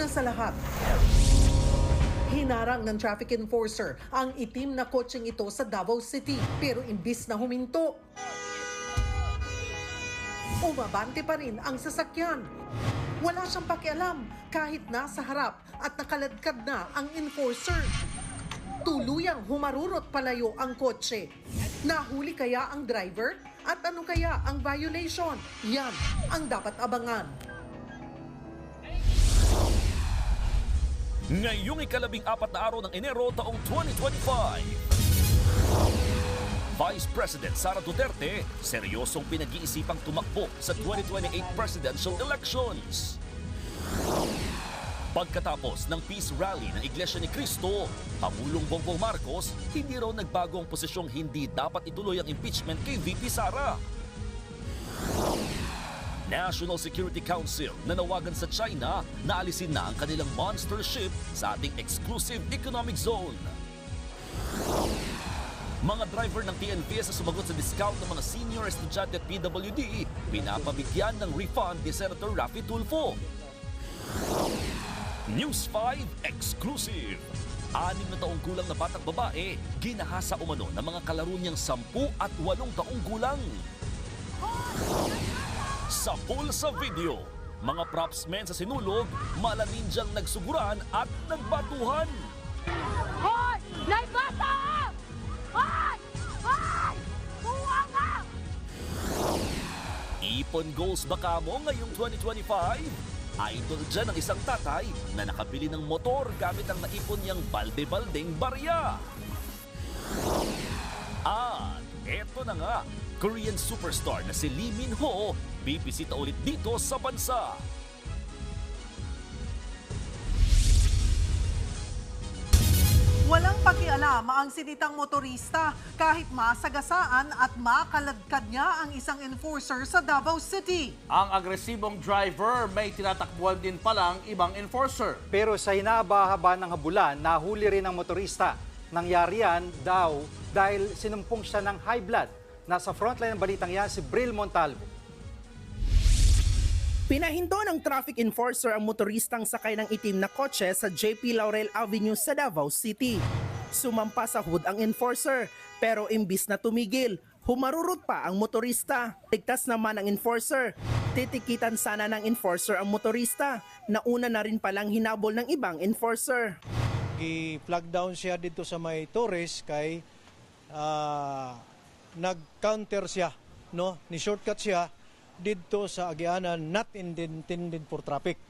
una sa lahat, hinarang ng traffic enforcer ang itim na kotseng ito sa Davao City pero imbis na huminto, umabante pa rin ang sasakyan. Wala siyang pakialam kahit nasa harap at nakaladkad na ang enforcer. Tuluyang humarurot palayo ang kotse. Nahuli kaya ang driver? At ano kaya ang violation? Yan ang dapat abangan. Ngayong ika-14 na araw ng Enero taong 2025, Vice President Sara Duterte seryosong pinag-iisipang tumakbo sa 2028 presidential elections. Pagkatapos ng peace rally ng Iglesia ni Cristo, Pangulong Bongbong Marcos hindi raw nagbago ang posisyong hindi dapat ituloy ang impeachment kay VP Sara. National Security Council nanawagan sa China na alisin na ang kanilang monster ship sa ating exclusive economic zone. Mga driver ng TNVS na sumagot sa discount ng mga senior estudyante at PWD, pinapabigyan ng refund ni Senator Raffy Tulfo. News 5 Exclusive. 6 na taong gulang na batang babae, ginahasa umano ng mga kalaro niyang 10 at 8 taong gulang. Sa Pulsa Video, mga propsmen sa sinulog, malanindyang nagsuguran at nagbatuhan. Hoy! Naibata! Hoy! Hoy! Buwa nga! Ipon goals ba kamo ngayong 2025? Idol dyan ang isang tatay na nakabili ng motor gamit ang naipon niyang balde-baldeng barya. At eto na nga, Korean superstar na si Lee Min-ho bibisita ulit dito sa bansa. Walang pakialam ang sinitang motorista kahit masagasaan at makaladkad niya ang isang enforcer sa Davao City. Ang agresibong driver may tinatakbuhan din palang ibang enforcer. Pero sa hinahaba-haba ng habulan, nahuli rin ang motorista. Nangyari yan daw dahil sinumpong siya ng high blood. Nasa frontline ng balitang yan si Bril Montalvo. Pinahinto ng traffic enforcer ang motoristang sakay ng itim na kotse sa JP Laurel Avenue sa Davao City. Sumampa sa hood ang enforcer pero imbis na tumigil, humarurot pa ang motorista. Ligtas naman ang enforcer. Titikitan sana ng enforcer ang motorista. Nauna na rin palang hinabol ng ibang enforcer. I-flag down siya dito sa may Torres kay nag-counter siya, no? Ni-shortcut siya dito sa agianan not intended for traffic.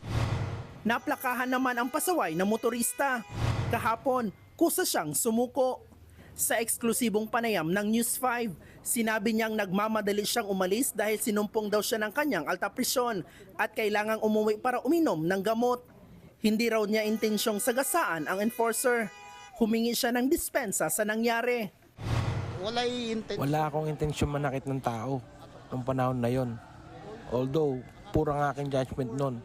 Naplakahan naman ang pasaway na motorista. Kahapon, kusa siyang sumuko. Sa eksklusibong panayam ng News 5, sinabi niyang nagmamadali siyang umalis dahil sinumpong daw siya ng kanyang altapresyon at kailangang umuwi para uminom ng gamot. Hindi raw niya intensyong sagasaan ang enforcer. Humingi siya ng dispensa sa nangyari. Wala akong intensyon manakit ng tao noong panahon na yon. Although, puro ang aking judgment nun.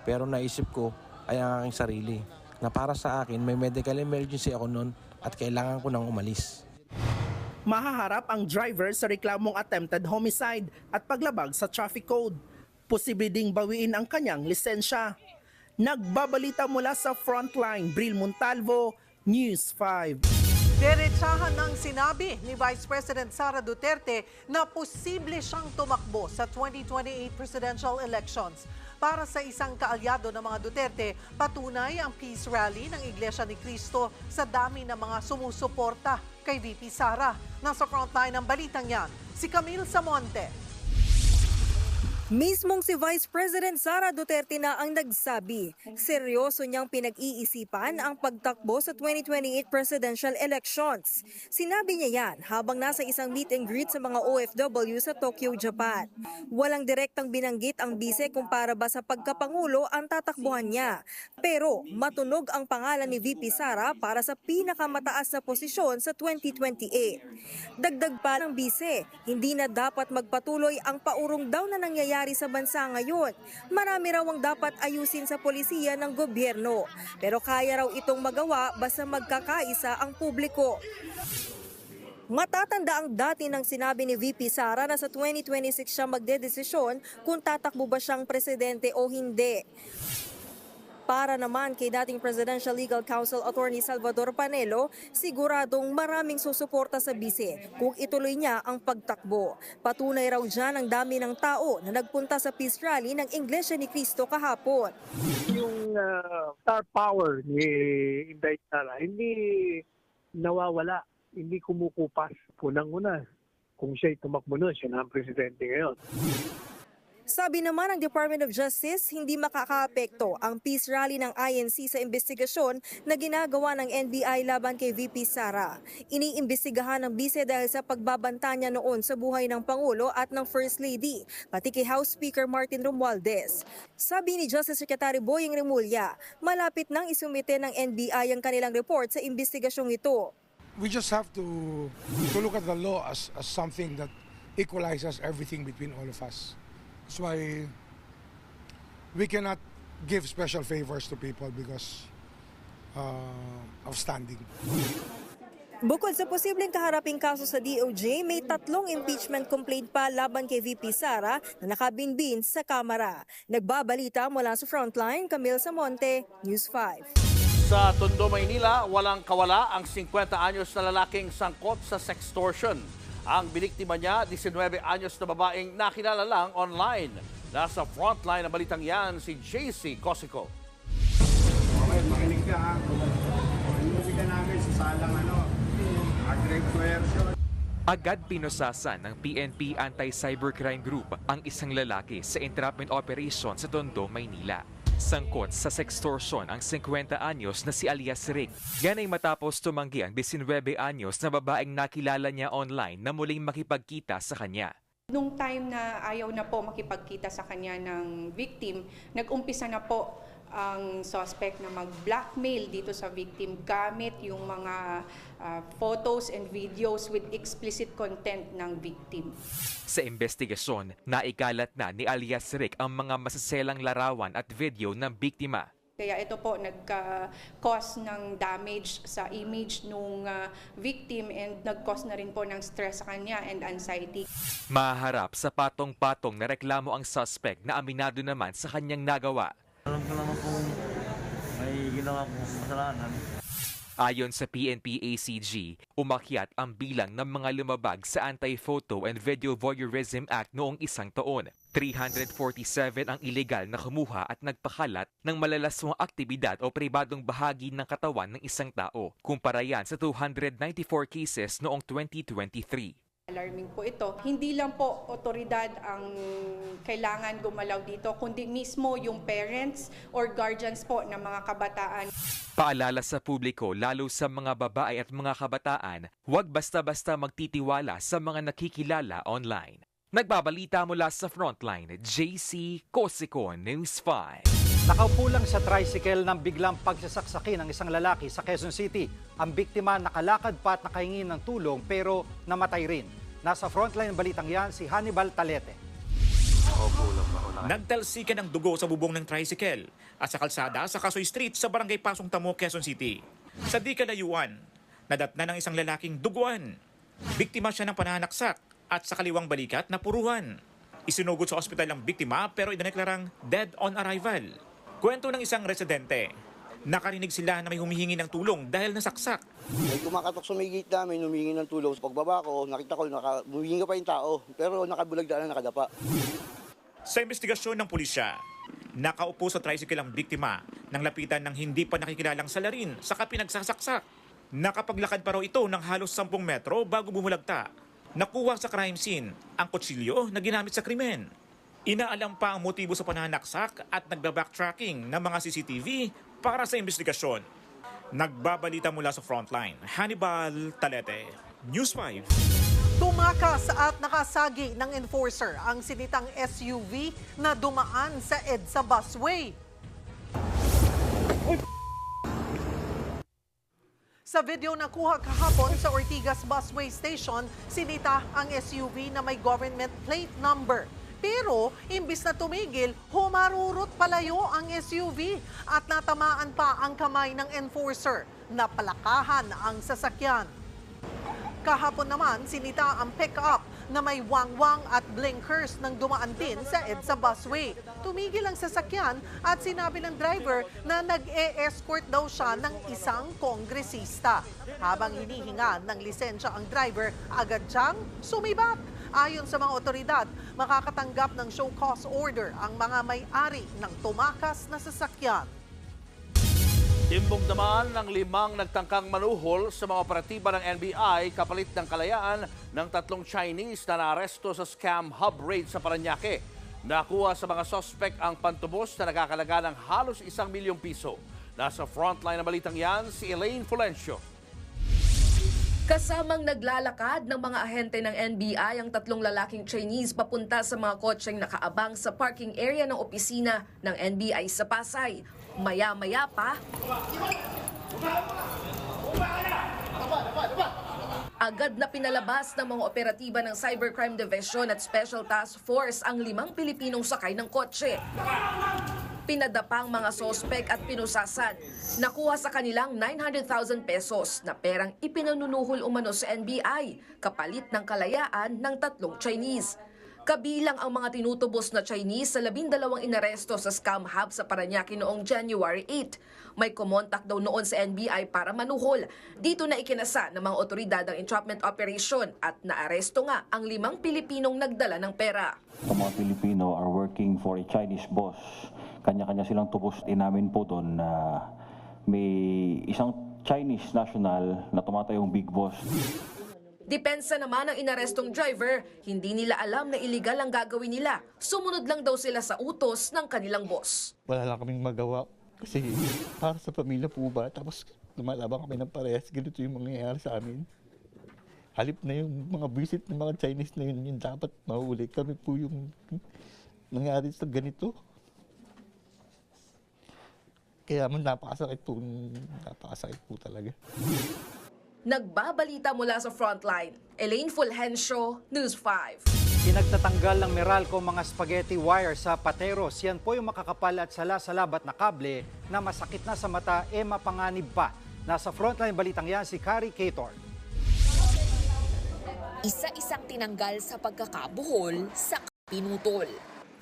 Pero naisip ko ay ang aking sarili. Na para sa akin, may medical emergency ako nun at kailangan ko nang umalis. Mahaharap ang driver sa reklamong attempted homicide at paglabag sa traffic code. Posible ding bawiin ang kanyang lisensya. Nagbabalita mula sa Frontline, Bril Montalvo, News 5. Diretsahan ng sinabi ni Vice President Sara Duterte na posible siyang tumakbo sa 2028 presidential elections. Para sa isang kaalyado ng mga Duterte, patunay ang peace rally ng Iglesia ni Cristo sa dami ng mga sumusuporta kay VP Sara. Nasa frontline ng balitang yan, si Camille Samonte. Mismong si Vice President Sara Duterte na ang nagsabi, seryoso niyang pinag-iisipan ang pagtakbo sa 2028 presidential elections. Sinabi niya yan habang nasa isang meet and greet sa mga OFW sa Tokyo, Japan. Walang direktang binanggit ang bise kung para ba sa pagkapangulo ang tatakbuhan niya. Pero matunog ang pangalan ni VP Sara para sa pinakamataas na posisyon sa 2028. Dagdag pa ng bise, hindi na dapat magpatuloy ang paurong daw na nangyayari sa bansa ngayon. Marami raw ang dapat ayusin sa polisiya ng gobyerno. Pero kaya raw itong magawa basta magkakaisa ang publiko. Matatanda ang dati ng sinabi ni VP Sara na sa 2026 siya magdedesisyon kung tatakbo ba siyang presidente o hindi. Para naman kay dating Presidential Legal Counsel Attorney Salvador Panelo, siguradong maraming susuporta sa bise kung ituloy niya ang pagtakbo. Patunay raw dyan ang dami ng tao na nagpunta sa peace rally ng Iglesia ni Cristo kahapon. Yung star power ni Inday Sara, hindi nawawala, hindi kumukupas. Unang-una, kung siya'y tumakbo nun, siya na ang presidente ngayon. Sabi naman ng Department of Justice, hindi makakaapekto ang peace rally ng INC sa investigasyon na ginagawa ng NBI laban kay VP Sara. Iniimbestigahan ng bise dahil sa pagbabanta niya noon sa buhay ng Pangulo at ng First Lady, pati kay House Speaker Martin Romualdez. Sabi ni Justice Secretary Boying Remulla, malapit nang isumite ng NBI ang kanilang report sa investigasyong ito. We just have to look at the law as something that equalizes everything between all of us. That's why we cannot give special favors to people because of standing. Bukod sa posibleng kaharaping kaso sa DOJ, may 3 impeachment complaint pa laban kay VP Sara na nakabinbin sa Kamara. Nagbabalita mula sa Frontline, Camille Samonte, News 5. Sa Tondo, Maynila, walang kawala ang 50 anyos na lalaking sangkot sa sextortion. Ang biniktima niya, 19 anyos na babaeng nakilala lang online. Nasa frontline ng balitang yan si JC Cosico. Okay, makinig ka ha. Makinig ka namin sa salang aggressive coercion. Agad pinusasan ng PNP Anti-Cybercrime Group ang isang lalaki sa entrapment operation sa Tondo, Maynila. Sangkot sa sextortion ang 50 anyos na si Alias Rick. Yan ay matapos tumanggi ang 19 anyos na babaeng nakilala niya online na muling makipagkita sa kanya. Nung time na ayaw na po makipagkita sa kanya ng victim, nag-umpisa na po ang suspect na mag-blackmail dito sa victim gamit yung mga photos and videos with explicit content ng victim. Sa investigasyon, naikalat na ni Alias Rick ang mga masaselang larawan at video ng biktima. Kaya ito po nagka-cause ng damage sa image ng victim and nag-cause na rin po ng stress sa kanya and anxiety. Maharap sa patong-patong na reklamo ang suspect na aminado naman sa kanyang nagawa. Alam ko naman kung may ginawa kong kasalanan. Ayon sa PNP ACG, umakyat ang bilang ng mga lumabag sa Anti-Photo and Video Voyeurism Act noong isang taon. 347 ang illegal na kumuha at nagpakalat ng malalaswang aktibidad o pribadong bahagi ng katawan ng isang tao. Kumpara yan sa 294 cases noong 2023. Alarming po ito. Hindi lang po otoridad ang kailangan gumalaw dito, kundi mismo yung parents or guardians po ng mga kabataan. Paalala sa publiko, lalo sa mga babae at mga kabataan, huwag basta-basta magtitiwala sa mga nakikilala online. Nagbabalita mula sa Frontline, JC Cosico, News 5. Nakaupo lang sa tricycle nang biglang pagsasaksakin ng isang lalaki sa Quezon City. Ang biktima nakalakad pa at nakahingi ng tulong pero namatay rin. Nasa Frontline ng balitang yan si Hannibal Talete. Nagtalsikan ng dugo sa bubong ng tricycle at sa kalsada sa Kasoy Street sa Barangay Pasong Tamo, Quezon City. Sa di kalayuan, nadatna ng isang lalaking duguan. Biktima siya ng pananaksak at sa kaliwang balikat napuruhan. Isinugod sa ospital ang biktima pero idineklarang dead on arrival. Kwento ng isang residente, nakarinig sila na may humihingi ng tulong dahil nasaksak. May kumakatok sa may gate namin, humingi ng tulong. Sa pagbaba ko, nakita ko, humingi pa yung tao, pero nakabulagdaan na nakadapa. Sa investigasyon ng pulisya, nakaupo sa tricycle ang biktima nang lapitan ng hindi pa nakikilalang salarin saka pinagsasaksak. Nakapaglakad pa raw ito ng halos 10 metro bago bumulagta. Nakuha sa crime scene ang kutsilyo na ginamit sa krimen. Inaalam pa ang motibo sa pananaksak at nagba-backtracking ng mga CCTV para sa investigasyon. Nagbabalita mula sa Frontline, Hannibal Talete, News 5. Tumakas at nakasagi ng enforcer ang sinitang SUV na dumaan sa EDSA busway. Sa video na kuha kahapon sa Ortigas Busway Station, sinita ang SUV na may government plate number. Pero, imbis na tumigil, humarurot palayo ang SUV at natamaan pa ang kamay ng enforcer. Napalakahan ang sasakyan. Kahapon naman, sinita ang pick-up na may wangwang at blinkers nang dumaan din sa EDSA busway. Tumigil ang sasakyan at sinabi ng driver na nag-e-escort daw siya ng isang kongresista. Habang hinihinga ng lisensya ang driver, agad siyang sumibat. Ayon sa mga otoridad, makakatanggap ng show cause order ang mga may-ari ng tumakas na sasakyan. Timbong naman ng 5 nagtangkang manuhol sa mga operatiba ng NBI kapalit ng kalayaan ng 3 Chinese na naaresto sa scam hub raid sa Parañaque. Nakuha sa mga suspect ang pantubos na nagkakalaga ng halos 1 milyong piso. Nasa frontline ng balitang yan si Elaine Fulencio. Kasamang naglalakad ng mga ahente ng NBI ang 3 lalaking Chinese papunta sa mga kotseng nakaabang sa parking area ng opisina ng NBI sa Pasay. Maya-maya pa, agad na pinalabas ng mga operatiba ng Cybercrime Division at Special Task Force ang 5 Pilipinong sakay ng kotse. Pinadapang mga sospek at pinusasan. Nakuha sa kanilang 900,000 pesos na perang ipinanunuhol umano sa NBI kapalit ng kalayaan ng 3 Chinese. Kabilang ang mga tinutubos na Chinese sa 12 inaresto sa scam hub sa Parañaque noong January 8. May kumontak daw noon sa NBI para manuhol. Dito na ikinasa ng mga otoridad ang entrapment operation at naaresto nga ang 5 Pilipinong nagdala ng pera. Ang mga Pilipino are working for a Chinese boss. Kanya-kanya silang tubos. Inamin po doon na may isang Chinese national na tumatayong big boss. Depensa naman ng inarestong driver, hindi nila alam na iligal ang gagawin nila. Sumunod lang daw sila sa utos ng kanilang boss. Wala lang kaming magawa kasi para sa pamilya po ba, tapos lumalabang kami ng parehas, ganito yung mangyayari sa amin. Halip na yung mga visit ng mga Chinese na yun dapat mahuli. Kami po yung nangyari sa ganito. Kaya napakasakit po talaga. Nagbabalita mula sa frontline, Elaine Fulgencio, News 5. Pinagtatanggal ng Meralco mga spaghetti wire sa pateros. Yan po yung makakapal at salasalabat na kable na masakit na sa mata mapanganib pa. Nasa frontline balitang yan si Carrie Cator. Isa-isang tinanggal sa pagkakabuhol sa pinutol.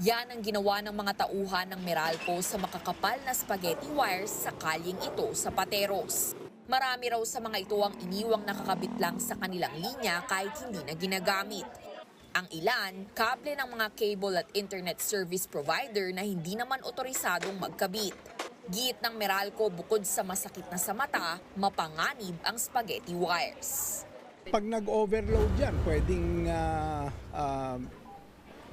Yan ang ginawa ng mga tauhan ng Meralco sa makakapal na spaghetti wires sa kalyeng ito sa pateros. Marami raw sa mga ito ang iniwang nakakabit lang sa kanilang linya kahit hindi na ginagamit. Ang ilan, kable ng mga cable at internet service provider na hindi naman otorisadong magkabit. Giit ng Meralco, bukod sa masakit na sa mata, mapanganib ang spaghetti wires. Pag nag-overload yan, pwedeng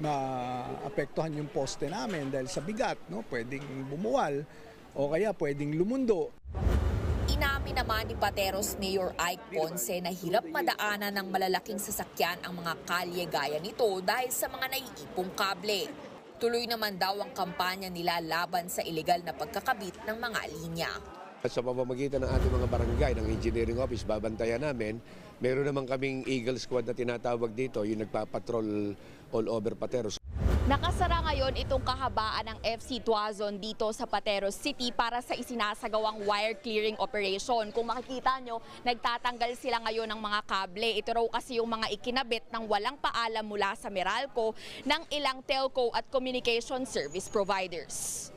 maapektuhan yung poste namin dahil sa bigat, no? Pwedeng bumuwal o kaya pwedeng lumundo. Inamin naman ni Pateros Mayor Ike Ponce na hirap madaanan ng malalaking sasakyan ang mga kalye gaya nito dahil sa mga naiipong kable. Tuloy naman daw ang kampanya nila laban sa ilegal na pagkakabit ng mga linya. Sa pamamagitan ng ating mga barangay, ng engineering office, babantayan namin. Meron naman kaming Eagle Squad na tinatawag dito, yung nagpapatrol all over Pateros. Nakasara ngayon itong kahabaan ng FC Tuazon dito sa Pateros City para sa isinasagawang wire clearing operation. Kung makikita nyo, nagtatanggal sila ngayon ng mga kable. Ito raw kasi yung mga ikinabit ng walang paalam mula sa Meralco ng ilang telco at communication service providers.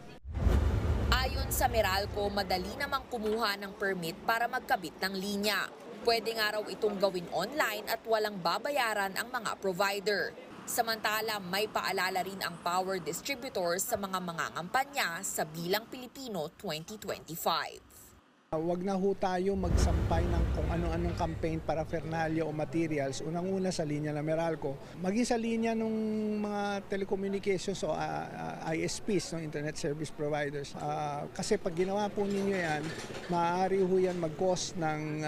Ayon sa Meralco, madali namang kumuha ng permit para magkabit ng linya. Pwede nga raw itong gawin online at walang babayaran ang mga provider. Samantala, may paalala rin ang power distributors sa mga mangangampanya sa Bilang Pilipino 2025. Huwag na ho tayo magsampay ng kung anong campaign paraphernalia o materials. Unang-una sa linya ng Meralco. Maging sa linya ng mga telecommunications o ISPs, no, Internet Service Providers. Kasi pag ginawa po ninyo yan, maaari ho yan mag-cause ng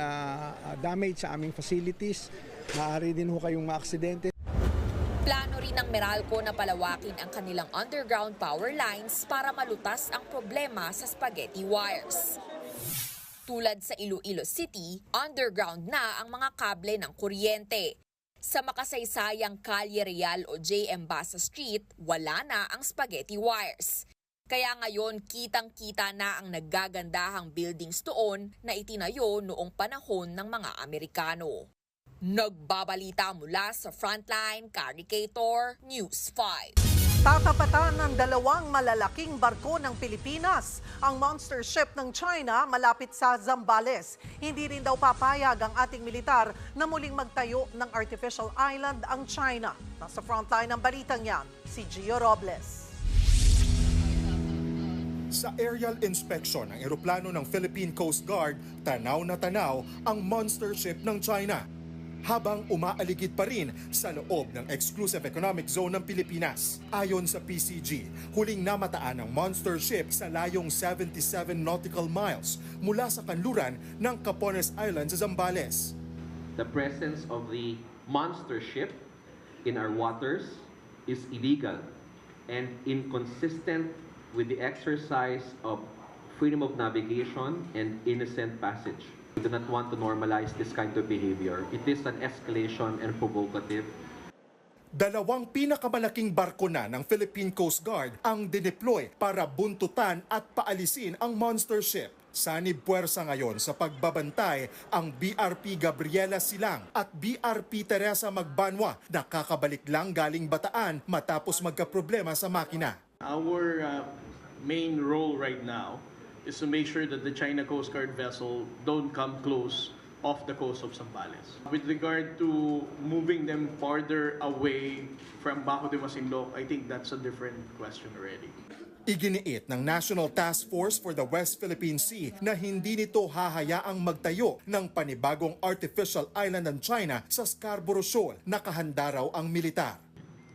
damage sa aming facilities. Maaari din ho kayong maaksidente. Plano rin ng Meralco na palawakin ang kanilang underground power lines para malutas ang problema sa spaghetti wires. Tulad sa Iloilo City, underground na ang mga kable ng kuryente. Sa makasaysayang Calle Real o J.M. Basa Street, wala na ang spaghetti wires. Kaya ngayon, kitang-kita na ang naggagandahang buildings doon na itinayo noong panahon ng mga Amerikano. Nagbabalita mula sa Frontline, Caricator, News 5. Tatapatan ng dalawang malalaking barko ng Pilipinas ang monster ship ng China malapit sa Zambales. Hindi rin daw papayag ang ating militar na muling magtayo ng artificial island ang China. Nasa frontline ng balitang yan, si Gio Robles. Sa aerial inspection ng eroplano ng Philippine Coast Guard, tanaw na tanaw ang monster ship ng China. Habang umaaligid pa rin sa loob ng Exclusive Economic Zone ng Pilipinas. Ayon sa PCG, huling namataan ang monster ship sa layong 77 nautical miles mula sa kanluran ng Capones Island sa Zambales. The presence of the monster ship in our waters is illegal and inconsistent with the exercise of freedom of navigation and innocent passage. We do not want to normalize this kind of behavior. It is an escalation and provocative. Dalawang pinakamalaking barko na ng Philippine Coast Guard ang dineploy para buntutan at paalisin ang monster ship. Sanib puwersa ngayon sa pagbabantay ang BRP Gabriela Silang at BRP Teresa Magbanwa na kakabalik lang galing Bataan matapos magkaproblema sa makina. Our main role right now is to make sure that the China Coast Guard vessel don't come close off the coast of Zambales. With regard to moving them farther away from Bajo de Masinloc, I think that's a different question already. Iginiit ng National Task Force for the West Philippine Sea na hindi nito hahayaang magtayo ng panibagong artificial island ng China sa Scarborough Shoal na kahanda raw ang militar.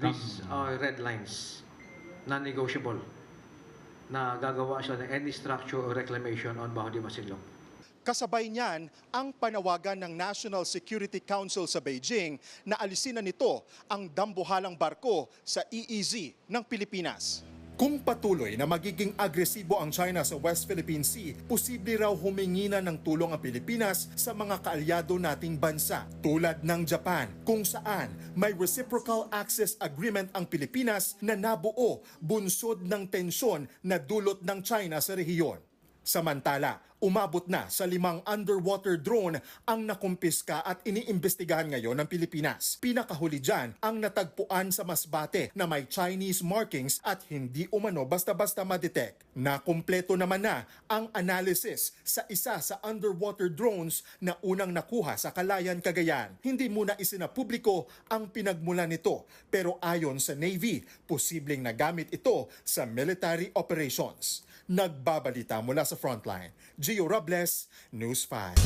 These are red lines, non-negotiable, na gagawa siya ng any structure or reclamation on Bajo de Masinloc. Kasabay niyan ang panawagan ng National Security Council sa Beijing na alisin na nito ang dambuhalang barko sa EEZ ng Pilipinas. Kung patuloy na magiging agresibo ang China sa West Philippine Sea, posible raw humingi na ng tulong ang Pilipinas sa mga kaalyado nating bansa, tulad ng Japan, kung saan may reciprocal access agreement ang Pilipinas na nabuo bunsod ng tensyon na dulot ng China sa rehiyon. Samantala, umabot na sa 5 underwater drone ang nakumpiska at iniimbestigahan ngayon ng Pilipinas. Pinakahuli dyan ang natagpuan sa Masbate na may Chinese markings at hindi umano basta-basta madetect. Nakumpleto naman na ang analysis sa isa sa underwater drones na unang nakuha sa Calayan, Cagayan. Hindi muna isinapubliko ang pinagmula nito, pero ayon sa Navy, posibleng nagamit ito sa military operations. Nagbabalita mula sa Frontline, Gio Robles, News 5.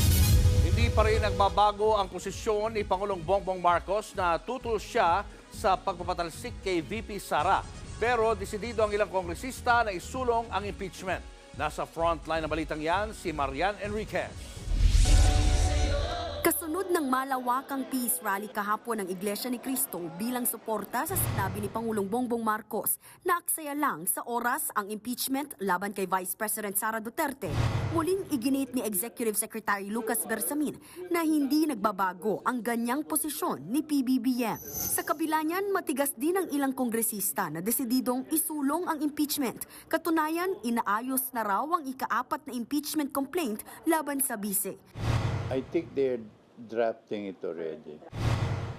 Hindi pa rin nagbabago ang posisyon ni Pangulong Bongbong Marcos na tutol siya sa pagpapatalsik kay VP Sara. Pero desidido ang ilang kongresista na isulong ang impeachment. Nasa Frontline na balitang yan, si Marian Enriquez. Kasunod ng malawakang peace rally kahapon ng Iglesia ni Cristo bilang suporta sa sinabi ni Pangulong Bongbong Marcos na aksaya lang sa oras ang impeachment laban kay Vice President Sara Duterte, muling iginit ni Executive Secretary Lucas Bersamin na hindi nagbabago ang ganyang posisyon ni PBBM. Sa kabila niyan, matigas din ang ilang kongresista na desididong isulong ang impeachment. Katunayan, inaayos na raw ang ika-4 na impeachment complaint laban sa bise. I think they're drafting it already.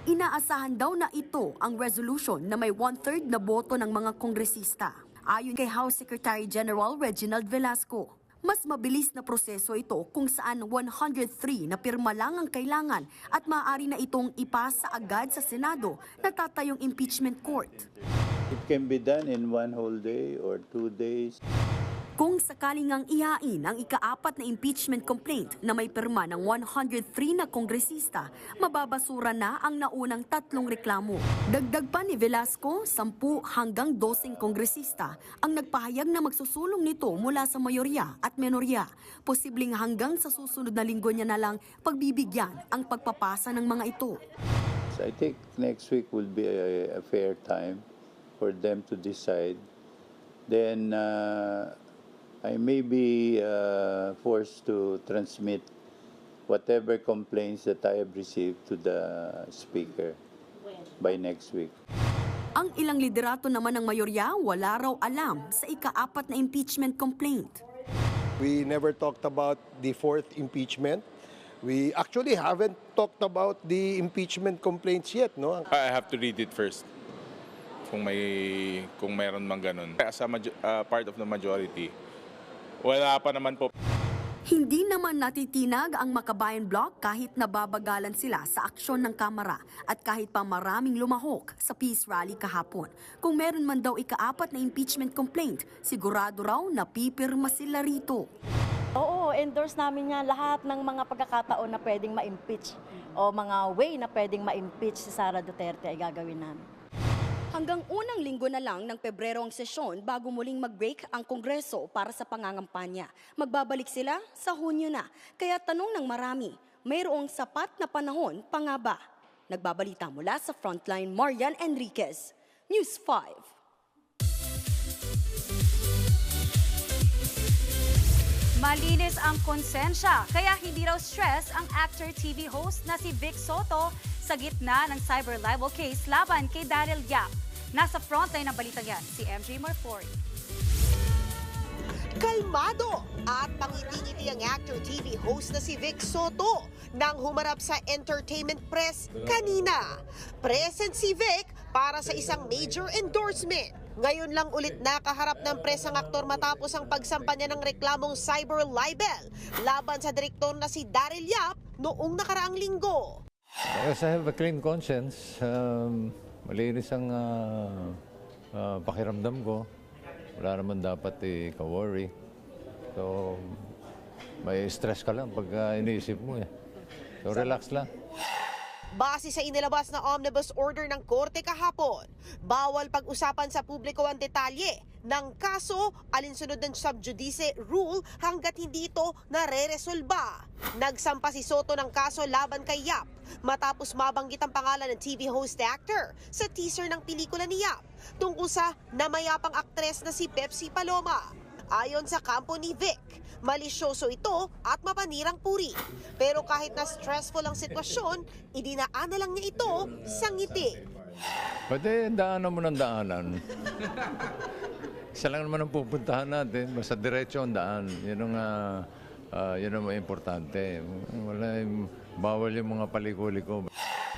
Inaasahan daw na ito ang resolution na may 1/3 na boto ng mga kongresista. Ayon kay House Secretary General Reginald Velasco, mas mabilis na proseso ito kung saan 103 na pirma lang ang kailangan at maaari na itong ipasa agad sa Senado na tatayong impeachment court. It can be done in 1 whole day or 2 days. Kung sakaling ang ihain ang ika-4 na impeachment complaint na may pirma ng 103 na kongresista, mababasura na ang naunang 3 reklamo. Dagdag pa ni Velasco, 10 hanggang 12 kongresista ang nagpahayag na magsusulong nito mula sa mayorya at menorya. Posibleng hanggang sa susunod na linggo niya na lang pagbibigyan ang pagpapasa ng mga ito. So I think next week will be a fair time for them to decide. Then I may be forced to transmit whatever complaints that I have received to the Speaker by next week. Ang ilang liderato naman ng mayorya wala raw alam sa ika-4 na impeachment complaint. We never talked about the 4th impeachment. We actually haven't talked about the impeachment complaints yet, no? I have to read it first. Kung mayroon mang ganun. As a part of the majority, wala pa naman po. Hindi naman natitinag ang Makabayan Bloc kahit nababagalan sila sa aksyon ng Kamara at kahit pa maraming lumahok sa peace rally kahapon. Kung meron man daw ika-4 na impeachment complaint, sigurado raw na pipirma sila rito. Oo, endorse namin yan lahat ng mga pagkakataon na pwedeng ma-impeach o mga way na pwedeng ma-impeach si Sara Duterte ay gagawin namin. Hanggang unang linggo na lang ng Pebrero ang sesyon bago muling mag-break ang Kongreso para sa pangangampanya. Magbabalik sila sa Hunyo na. Kaya tanong ng marami, mayroong sapat na panahon pa nga ba? Nagbabalita mula sa Frontline, Marian Enriquez, News 5. Malinis ang konsensya, kaya hindi raw stress ang actor TV host na si Vic Soto sa gitna ng cyber libel case laban kay Daryl Yap. Nasa frontline ng balitang yan, si MJ Marfori. Kalmado at pangiti-ngiti ang actor TV host na si Vic Soto nang humarap sa entertainment press kanina. Present si Vic para sa isang major endorsement. Ngayon lang ulit nakaharap ng press ang aktor matapos ang pagsampa niya ng reklamong cyber libel laban sa direktor na si Daryl Yap noong nakaraang linggo. Because I have a clean conscience, malinis ang pakiramdam ko. Wala naman dapat ka-worry. So, may stress ka lang pag iniisip mo eh. So, relax lang. Base sa inilabas na omnibus order ng korte kahapon, bawal pag-usapan sa publiko ang detalye ng kaso alinsunod ng sub judice rule hanggat hindi ito nare-resolba. Nagsampa si Soto ng kaso laban kay Yap matapos mabanggit ang pangalan ng TV host actor sa teaser ng pelikula ni Yap tungkol sa namayapang aktres na si Pepsi Paloma. Ayon sa kampo ni Vic, malisyoso ito at mapanirang puri. Pero kahit na stressful ang sitwasyon, idinaan na lang niya ito sa ngiti. Pwede daanan mo ng daanan. Isa lang naman ang pupuntahan natin, basta diretso ang daan. Yun ang may importante. Bawal yung mga paliko-liko.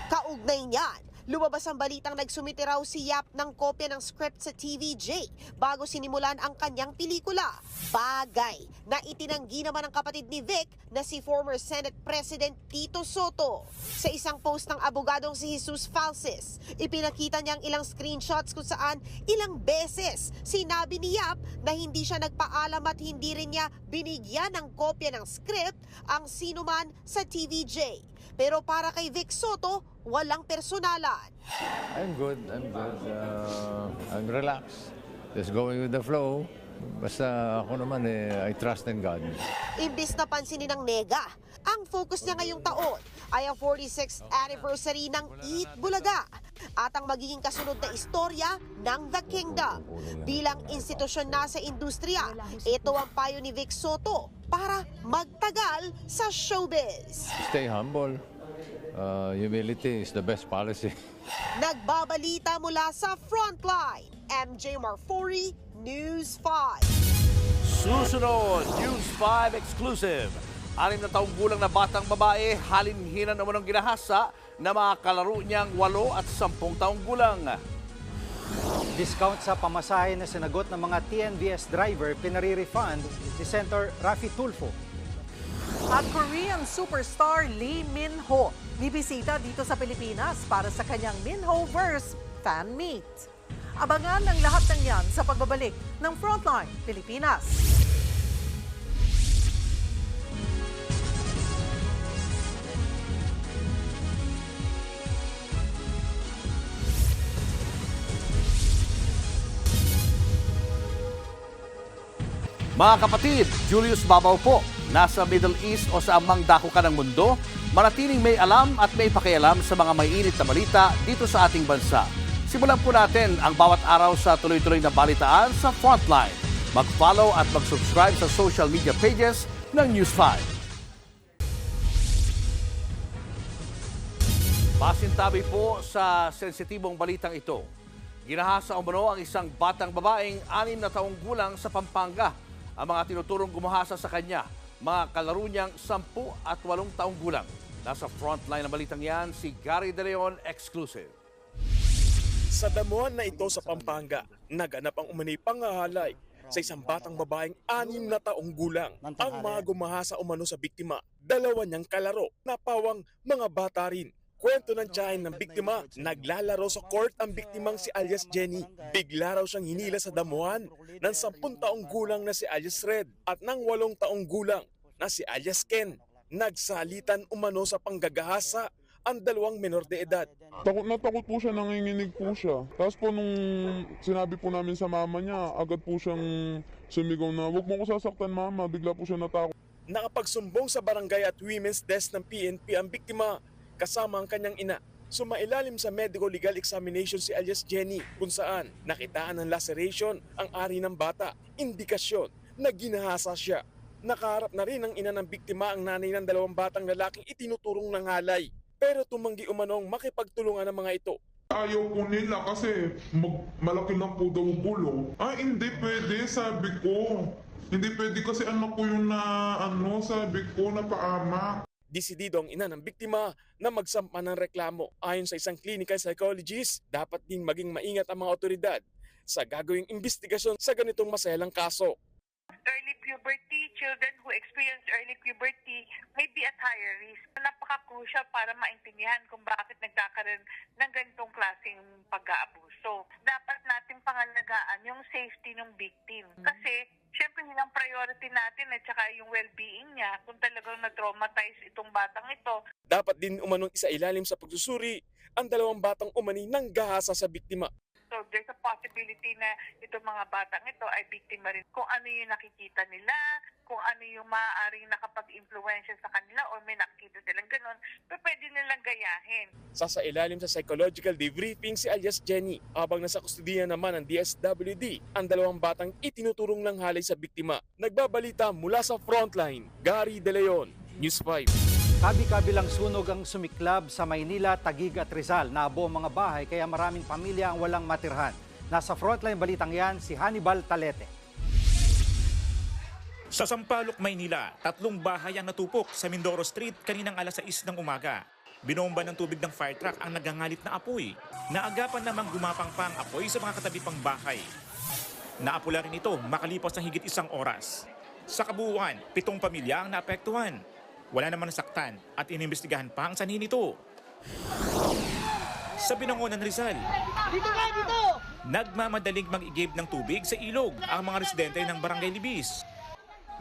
Kaugnay niyan, lumabas ang balitang nagsumite raw si Yap ng kopya ng script sa TVJ bago sinimulan ang kanyang pelikula. Bagay na itinanggi naman ng kapatid ni Vic na si former Senate President Tito Soto. Sa isang post ng abogadong si Jesus Falces, ipinakita niyang ilang screenshots kung saan ilang beses sinabi ni Yap na hindi siya nagpaalam at hindi rin niya binigyan ng kopya ng script ang sinuman sa TVJ. Pero para kay Vic Soto, walang personalan. I'm good. I'm relaxed. Just going with the flow. Basta ako naman I trust in God. Imbis na pansinin ng nega, ang focus niya ngayong taon ay ang 46th anniversary ng Eat Bulaga at ang magiging kasunod na istorya ng The Kingdom. Bilang institusyon na sa industriya, ito ang payo ni Vic Soto para magtagal sa showbiz. Stay humble. Humility is the best policy. Nagbabalita mula sa Frontline, MJ Marfori, News 5. Susunod, News 5 exclusive. 6 na taong gulang na batang babae, halinhinan naman ng ginahasa na mga kalaro niyang 8 at 10 taong gulang. Discount sa pamasahe na sinagot ng mga TNVS driver pinare-refund ni Senator Raffy Tulfo. At Korean superstar Lee Min-ho bibisita dito sa Pilipinas para sa kanyang Minho-verse fan meet. Abangan ang lahat ng yan sa pagbabalik ng Frontline Pilipinas. Mga kapatid, Julius Babaw po. Nasa Middle East o sa amang dako ka ng mundo, manatiling may alam at may pakialam sa mga maiinit na balita dito sa ating bansa. Simulan po natin ang bawat araw sa tuloy-tuloy na balitaan sa Frontline. Mag-follow at mag-subscribe sa social media pages ng News 5. Pasintabi po sa sensitibong balitang ito. Ginahasa umano ang isang batang babaeng 6 na taong gulang sa Pampanga. Ang mga tinuturong gumahasa sa kanya, mga kalaro niyang 10 at 8 taong gulang. Nasa frontline ng balitang yan, si Gary De Leon, exclusive. Sa damuhan na ito sa Pampanga, naganap ang umano'y panghahalay sa isang batang babaeng 6 na taong gulang. Ang mga gumahasa umano sa biktima, 2 niyang kalaro na pawang mga bata rin. Kwento ng tiyahin ng biktima, naglalaro sa court ang biktimang si alias Jenny. Bigla raw siyang hinila sa damuhan ng 10 taong gulang na si alias Red at ng 8 taong gulang na si alias Ken. Nagsalitan umano sa panggagahasa ang 2 menor de edad. Takot na takot po siya, nanginginig po siya. Tapos po nung sinabi po namin sa mama niya, agad po siyang sumigaw na, "Huwag mo ko sasaktan mama," bigla po siya natakot. Nakapagsumbong sa barangay at women's desk ng PNP ang biktima kasama ang kanyang ina. Sumailalim sa medical legal examination si alias Jenny kung saan nakitaan ng laceration ang ari ng bata, indikasyon na ginahasa siya. Nakaharap na rin ng ina ng biktima ang nanay ng 2 batang lalaking itinuturong ng halay. Pero tumanggi umanong makipagtulungan ng mga ito. Ayaw po nila kasi malaki lang po daw gulo. Hindi pwede, sabi ko. Hindi pwede kasi anak ko yun na sabi ko na paama. Desidido ang ina ng biktima na magsampa ng reklamo. Ayon sa isang clinical psychologist, dapat din maging maingat ang mga otoridad sa gagawing investigasyon sa ganitong maselang kaso. Early puberty, children who experience early puberty may be at higher risk. Napaka-crucial para maintindihan kung bakit nagkakaroon ng ganitong klaseng pag-aabuso. Dapat natin pangalagaan yung safety ng victim. Kasi, syempre, yun ang priority natin at saka yung well-being niya kung talagang na-traumatize itong batang ito. Dapat din umanong isailalim sa pagsusuri ang 2 batang umani ng gahasa sa biktima. So there's a possibility na itong mga batang ito ay biktima rin. Kung ano yung nakikita nila, kung ano yung maaaring nakapag-influensya sa kanila o may nakikita silang ganun, pero pwede nilang gayahin. Sasailalim sa psychological debriefing si alias Jenny habang nasa kustudiya naman ng DSWD ang 2 batang itinuturong ng halay sa biktima. Nagbabalita mula sa frontline, Gary De Leon, News 5. Kabi-kabilang sunog ang sumiklab sa Maynila, Taguig at Rizal. Naabo ang mga bahay kaya maraming pamilya ang walang matirhan. Nasa frontline balitang yan si Hannibal Talete. Sa Sampaloc, Maynila, 3 bahay ang natupok sa Mindoro Street kaninang alas 6 ng umaga. Binomba ng tubig ng fire truck ang nagangalit na apoy. Naagapan namang gumapang pang apoy sa mga katabi pang bahay. Naapula rin ito makalipas ng higit 1 oras. Sa kabuuan, 7 pamilya ang naapektuhan. Wala naman nasaktan at inimbestigahan pa ang sanhi nito. Sa Binangonan, Rizal, nagmamadaling mag-igib ng tubig sa ilog ang mga residente ng Barangay Libis.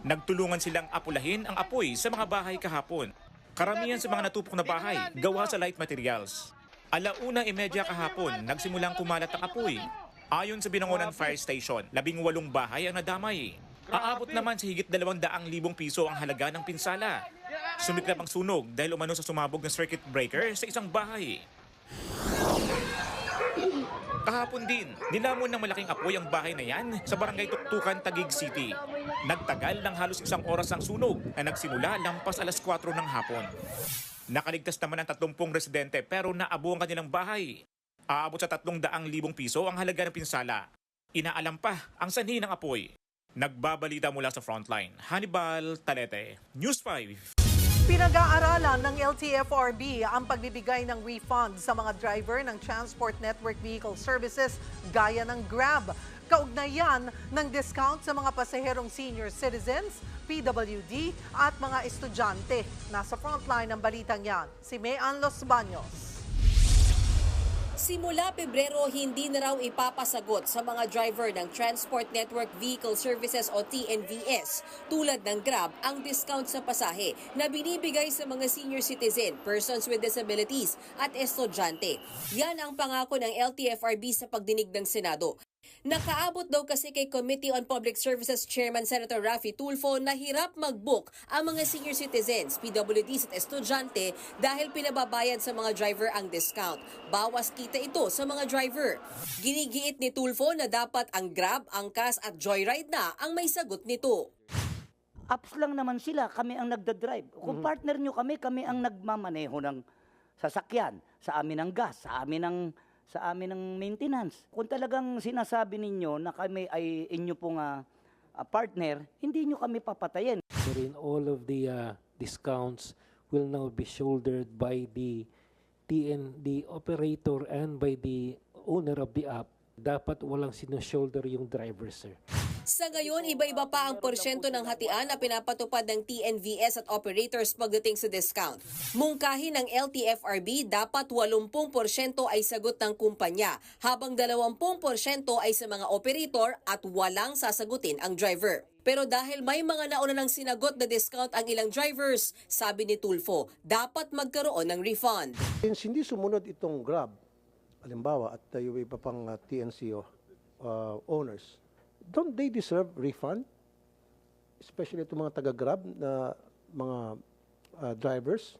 Nagtulungan silang apulahin ang apoy sa mga bahay kahapon. Karamihan sa mga natupok na bahay gawa sa light materials. 1:30 kahapon, nagsimulang kumalat ang apoy. Ayon sa Binangonan Fire Station, 18 bahay ang nadamay. Aabot naman sa higit 200,000 piso ang halaga ng pinsala. Sumiklab ang sunog dahil umano sa sumabog na circuit breaker sa isang bahay. Kahapon din, nilamon ng malaking apoy ang bahay na yan sa Barangay Tuktukan, Taguig City. Nagtagal ng halos 1 oras ang sunog na nagsimula lampas alas 4 ng hapon. Nakaligtas naman ang 30 residente pero naabo ang kanilang bahay. Aabot sa 300,000 piso ang halaga ng pinsala. Inaalam pa ang sanhi ng apoy. Nagbabalita mula sa frontline, Hannibal Talete, News 5. Pinag-aaralan ng LTFRB ang pagbibigay ng refund sa mga driver ng Transport Network Vehicle Services gaya ng Grab. Kaugnayan ng discount sa mga pasaherong senior citizens, PWD at mga estudyante. Nasa frontline ng balitang yan, si Mayan Los Baños. Simula Pebrero, hindi na raw ipapasagot sa mga driver ng Transport Network Vehicle Services o TNVS tulad ng Grab ang discount sa pasahe na binibigay sa mga senior citizen, persons with disabilities at estudyante. Yan ang pangako ng LTFRB sa pagdinig ng Senado. Nakaabot daw kasi kay Committee on Public Services Chairman Senator Raffy Tulfo na hirap mag-book ang mga senior citizens, PWDs at estudyante dahil pinababayad sa mga driver ang discount. Bawas kita ito sa mga driver. Ginigiit ni Tulfo na dapat ang Grab, Angkas at Joyride na ang may sagot nito. Apps lang naman sila, kami ang nagdadrive. Kung partner nyo kami ang nagmamaneho ng sasakyan, sa amin ang gas, sa amin ng maintenance. Kung talagang sinasabi ninyo na kami ay inyo pong partner, hindi nyo kami papatayin. Wherein all of the discounts will now be shouldered by the operator and by the owner of the app. Dapat walang sino-shoulder yung driver, sir. Sa ngayon, iba-iba pa ang porsyento ng hatian na pinapatupad ng TNVS at operators pagdating sa discount. Mungkahi ng LTFRB, dapat 80% ay sagot ng kumpanya, habang 20% ay sa mga operator at walang sasagutin ang driver. Pero dahil may mga nauna ng sinagot na discount ang ilang drivers, sabi ni Tulfo, dapat magkaroon ng refund. Since hindi sumunod itong Grab, halimbawa, at yung iba pang TNCO owners, don't they deserve refund? Especially itong mga taga-Grab na mga drivers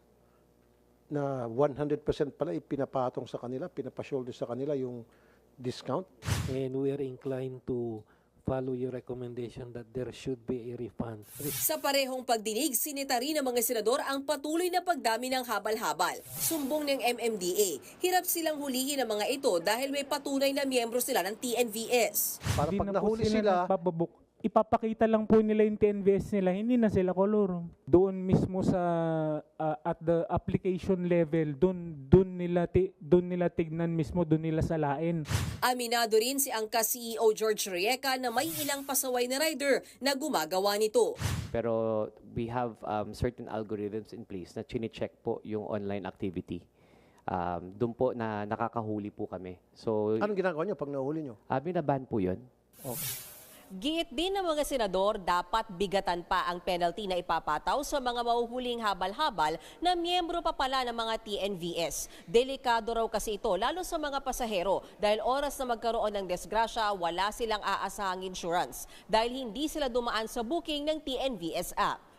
na 100% pala ipinapatong sa kanila, pinapashoulder sa kanila yung discount. And we are inclined to follow your recommendation that there should be a refund. Sa parehong pagdinig, sinita rin ng mga senador ang patuloy na pagdami ng habal-habal. Sumbong ng MMDA, hirap silang hulihin ang mga ito dahil may patunay na miyembro sila ng TNVS. Para pag nahuli sila, ipapakita lang po nila yung TNVS nila, hindi na sila kolor. Doon mismo sa at the application level, doon nila tignan mismo, doon nila salain. Aminado rin si Angka CEO George Rieca na may ilang pasaway na rider na gumagawa nito. Pero we have certain algorithms in place na chine-check po yung online activity. Doon po na nakakahuli po kami. So, anong ginagawa nyo pag nahuli nyo? Binaban po yun. Okay. Giit din ng mga senador, dapat bigatan pa ang penalty na ipapataw sa mga mahuhuling habal-habal na miyembro pa pala ng mga TNVS. Delikado raw kasi ito, lalo sa mga pasahero, dahil oras na magkaroon ng disgrasya, wala silang aasahang insurance dahil hindi sila dumaan sa booking ng TNVS app.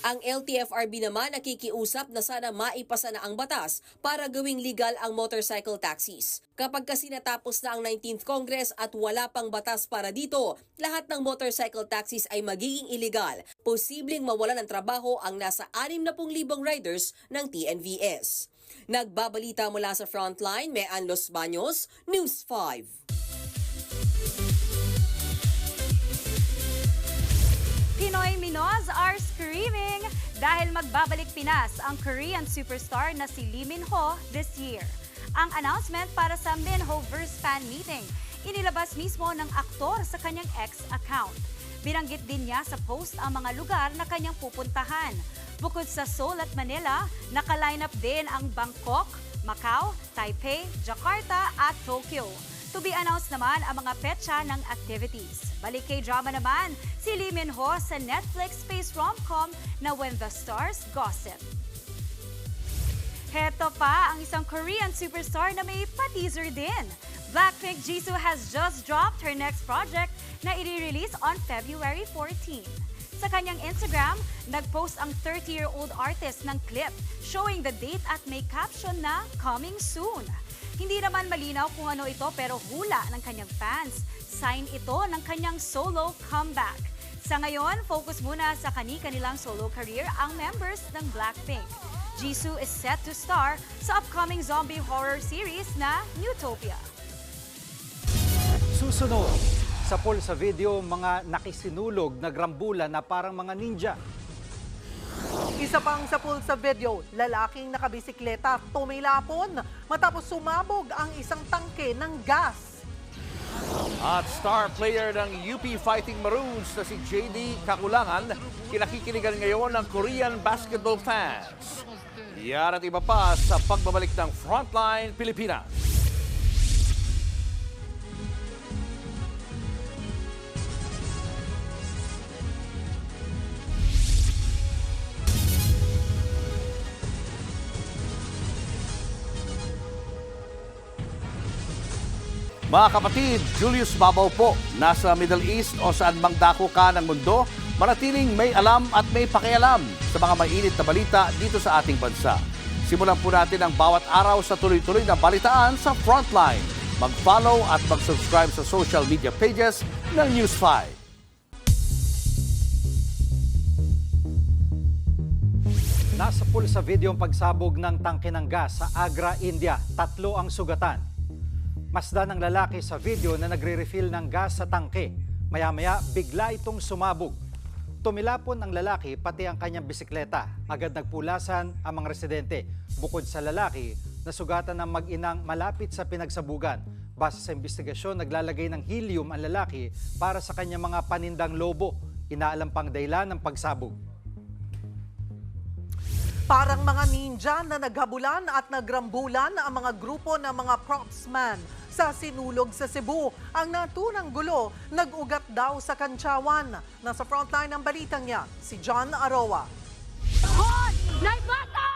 Ang LTFRB naman nakikiusap na sana maipasa na ang batas para gawing legal ang motorcycle taxis. Kapag kasi natapos na ang 19th Congress at wala pang batas para dito, lahat ng motorcycle taxis ay magiging illegal. Posibleng mawalan ng trabaho ang nasa 60,000 riders ng TNVS. Nagbabalita mula sa Frontline, Mean Los Baños, News 5. Pinoy Minoz are screaming dahil magbabalik Pinas ang Korean superstar na si Lee Min-ho this year. Ang announcement para sa Min-ho-verse fan meeting, inilabas mismo ng aktor sa kanyang X account. Binanggit din niya sa post ang mga lugar na kanyang pupuntahan. Bukod sa Seoul at Manila, naka-line up din ang Bangkok, Macau, Taipei, Jakarta at Tokyo. To be announced naman ang mga petsa ng activities. Balik kay drama naman si Lee Min-ho sa Netflix space rom-com na When the Stars Gossip. Heto pa ang isang Korean superstar na may pa-teaser din. Blackpink Jisoo has just dropped her next project na i-release on February 14. Sa kanyang Instagram, nag-post ang 30-year-old artist ng clip showing the date at may caption na coming soon. Hindi naman malinaw kung ano ito pero hula ng kanyang fans. Sign ito ng kanyang solo comeback. Sa ngayon, focus muna sa kani-kanilang solo career ang members ng Blackpink. Jisoo is set to star sa upcoming zombie horror series na Newtopia. Susunod, sa poll sa video, mga nakisinulog na grambula na parang mga ninja. Isa pang sa pool sa video, lalaking nakabisikleta tumilapon matapos sumabog ang isang tangke ng gas. At star player ng UP Fighting Maroons na si JD Kakulangan, kinakikiligan ngayon ng Korean basketball fans. Yan at iba pa sa pagbabalik ng Frontline Pilipinas. Mga kapatid, Julius Babaw po, nasa Middle East o saan mang dako ka ng mundo, manatiling may alam at may pakialam sa mga mainit na balita dito sa ating bansa. Simulan po natin ang bawat araw sa tuloy-tuloy na balitaan sa Frontline. Mag-follow at mag-subscribe sa social media pages ng News 5. Nasa pool sa video ang pagsabog ng tangke ng gas sa Agra, India. 3 ang sugatan. Masdan ng lalaki sa video na nagre-refill ng gas sa tangke. Maya-maya, bigla itong sumabog. Tumilapon ang lalaki pati ang kanyang bisikleta. Agad nagpulasan ang mga residente. Bukod sa lalaki, nasugatan ng mag-inang malapit sa pinagsabugan. Base sa investigasyon, naglalagay ng helium ang lalaki para sa kanyang mga panindang lobo. Inaalam pang dahilan ng pagsabog. Parang mga ninja na naghabulan at nagrambulan ang mga grupo ng mga propsman sa sinulog sa Cebu. Ang naturang gulo, nag-ugat daw sa Kantsawan. Nasa frontline ng balitang niya, si John Aroa. Hoy! Naibata!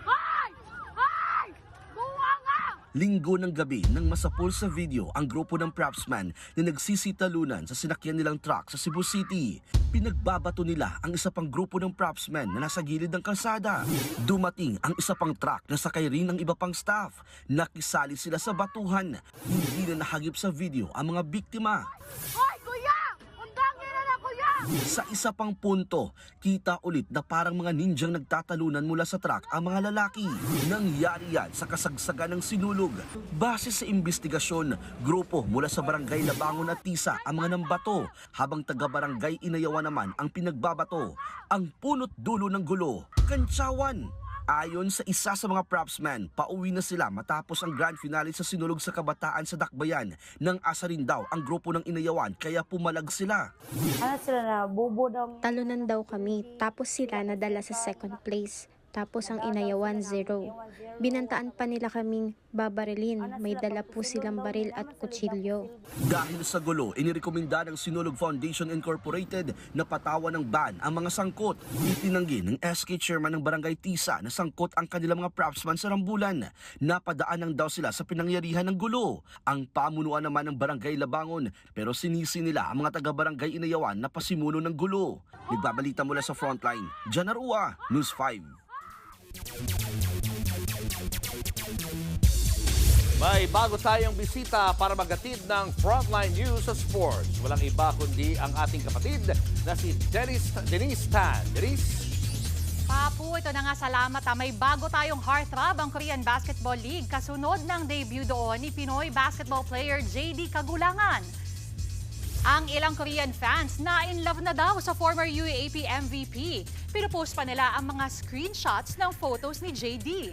Hoy! Hoy! Buwanga! Linggo ng gabi nang masapul sa video ang grupo ng propsman na nagsisitalunan sa sinakyan nilang truck sa Cebu City. Pinagbabato nila ang isa pang grupo ng propsman na nasa gilid ng kalsada. Dumating ang isa pang truck na sakay rin ng iba pang staff. Nakisali sila sa batuhan. Hindi na nahagip sa video ang mga biktima. Hoy, kuya! Undangin na kuya! Sa isa pang punto, kita ulit na parang mga ninjang nagtatalunan mula sa truck ang mga lalaki. Nangyari yan sa kasagsagan ng sinulog. Base sa investigasyon, grupo mula sa barangay Labangon at Tisa ang mga nambato, habang taga-barangay Inayawan naman ang pinagbabato. Ang punot dulo ng gulo, Kantsawan. Ayon sa isa sa mga propsman, pauwi na sila matapos ang grand finale sa sinulog sa kabataan sa Dakbayan. Nang asa rin daw ang grupo ng Inayawan kaya pumalag sila. Ano sila na, bobo daw. Talunan daw kami, tapos sila nadala sa second place. Tapos ang Inayawan 0. Binantaan pa nila kaming babarilin. May dala po silang baril at kutsilyo. Dahil sa gulo, inirekomenda ng Sinulog Foundation Incorporated na patawan ng ban ang mga sangkot. Itinanggi ng SK Chairman ng Barangay Tisa na sangkot ang kanilang mga propsman sa rambulan. Napadaanan daw sila sa pinangyarihan ng gulo. Ang pamunuan naman ng Barangay Labangon, pero sinisi nila ang mga taga-barangay Inayawan na pasimuno ng gulo. Nagbabalita mula sa Frontline, John Aroa, News 5. May bago tayong bisita para magatid ng Frontline News sa Sports. Walang iba kundi ang ating kapatid na si Denise Tan. Denise? Papu, ito na nga, salamat. May bago tayong heartthrob ang Korean Basketball League kasunod ng debut doon ni Pinoy basketball player JD Kagulangan. Ang ilang Korean fans na in love na daw sa former UAAP MVP. Pinupost pa nila ang mga screenshots ng photos ni JD.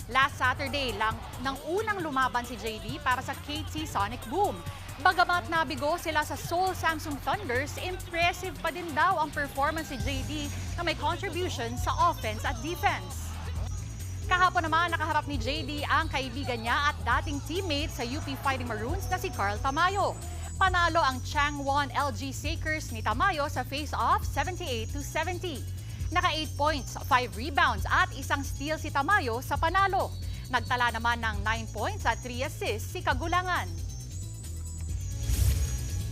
Last Saturday lang nang unang lumaban si JD para sa KT Sonic Boom. Bagamat nabigo sila sa Seoul Samsung Thunders, impressive pa din daw ang performance ni JD na may contribution sa offense at defense. Kahapon naman nakaharap ni JD ang kaibigan niya at dating teammate sa UP Fighting Maroons na si Carl Tamayo. Panalo ang Changwon LG Sakers ni Tamayo sa face-off 78-70. Naka 8 points, 5 rebounds at isang steal si Tamayo sa panalo. Nagtala naman ng 9 points at 3 assists si Kagulangan.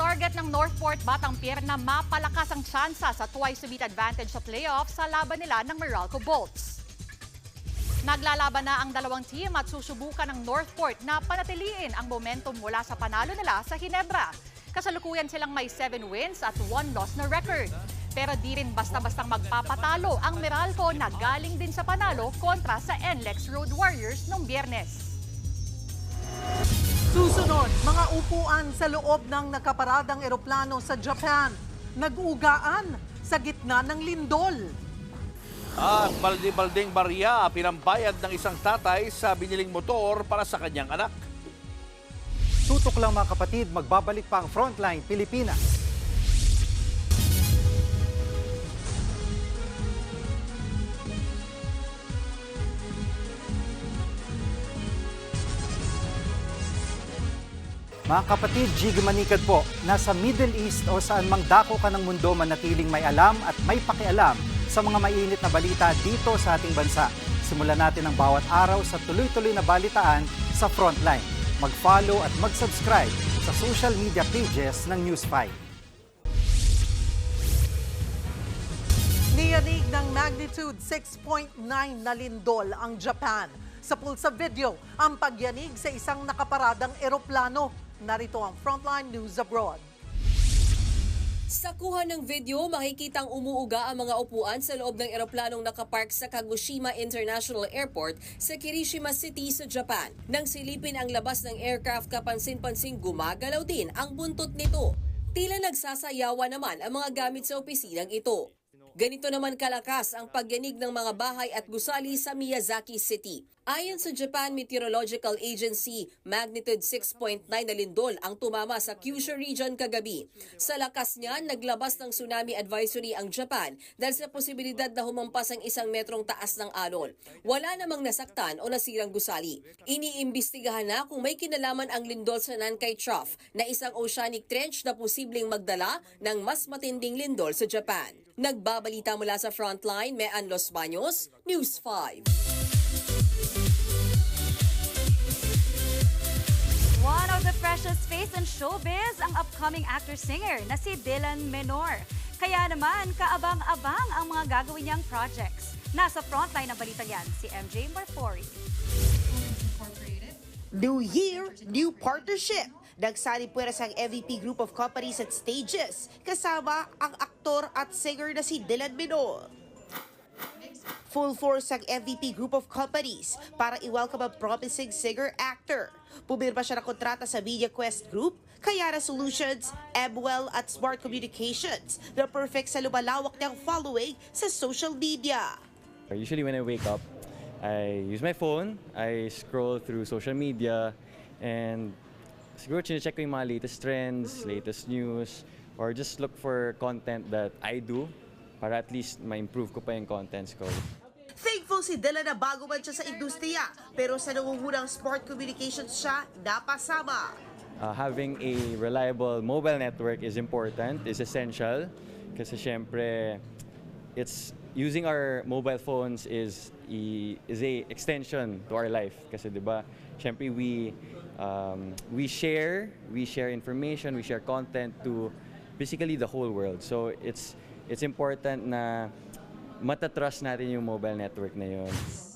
Target ng Northport Batang Pier na mapalakas ang tsansa sa twice-to-beat advantage sa playoff sa laban nila ng Meralco Bolts. Naglalaban na ang dalawang team at susubukan ng Northport na panatiliin ang momentum mula sa panalo nila sa Ginebra. Kasalukuyan silang may 7 wins at 1 loss na record. Pero di rin basta-bastang magpapatalo ang Meralco na galing din sa panalo kontra sa NLEX Road Warriors noong Biyernes. Susunod, mga upuan sa loob ng nakaparadang eroplano sa Japan. Nag-ugaan sa gitna ng lindol. At balde-baldeng barya pinambayad ng isang tatay sa biniling motor para sa kanyang anak. Tutok lang mga kapatid, magbabalik pa ang Frontline Pilipinas. Mga kapatid, Jiggy Manikad po, nasa Middle East o saan mang dako ka ng mundo manatiling may alam at may pakialam sa mga mainit na balita dito sa ating bansa. Simulan natin ang bawat araw sa tuloy-tuloy na balitaan sa Frontline. Mag-follow at mag-subscribe sa social media pages ng News 5. Niyanig ng magnitude 6.9 na lindol ang Japan. Sa pulsa video, ang pagyanig sa isang nakaparadang eroplano. Narito ang Frontline News Abroad. Sa kuha ng video, makikitang umuuga ang mga upuan sa loob ng eroplanong nakapark sa Kagoshima International Airport sa Kirishima City sa Japan. Nang silipin ang labas ng aircraft, kapansin-pansing gumagalaw din ang buntot nito. Tila nagsasayawa naman ang mga gamit sa opisinang ito. Ganito naman kalakas ang pagyanig ng mga bahay at gusali sa Miyazaki City. Ayon sa Japan Meteorological Agency, magnitude 6.9 na lindol ang tumama sa Kyushu region kagabi. Sa lakas niyan, naglabas ng tsunami advisory ang Japan dahil sa posibilidad na humampas ang 1 metrong taas ng alon. Wala namang nasaktan o nasirang gusali. Iniimbestigahan na kung may kinalaman ang lindol sa Nankai Trough na isang oceanic trench na posibleng magdala ng mas matinding lindol sa Japan. Nagbabalita mula sa Frontline, Mean Los Baños, News 5. One of the freshest face in showbiz ang upcoming actor-singer na si Dylan Menor. Kaya naman, kaabang-abang ang mga gagawin niyang projects. Nasa frontline ng balita yan, si MJ Marfori. New year, new partnership. Nagsalipueras ang MVP group of companies at stages, kasama ang aktor at singer na si Dylan Menor. Full force ang MVP group of companies para i-welcome ang promising singer-actor. Pumirma siya ng kontrata sa MediaQuest Group, Kayara Solutions, Emwell at Smart Communications na perfect sa lumalawak niyang following sa social media. Usually when I wake up, I use my phone, I scroll through social media, and siguro check ko yung mga latest trends, latest news, or just look for content that I do para at least ma-improve ko pa yung contents ko. Thankful si Dylan na bago man siya sa industriya, pero sa nangungunang Smart Communications siya napasama. Having a reliable mobile network is important, is essential, kasi syempre, using our mobile phones is a extension to our life. Kasi diba, syempre we share information, we share content to basically the whole world. So it's important na matatrust natin yung mobile network na yun.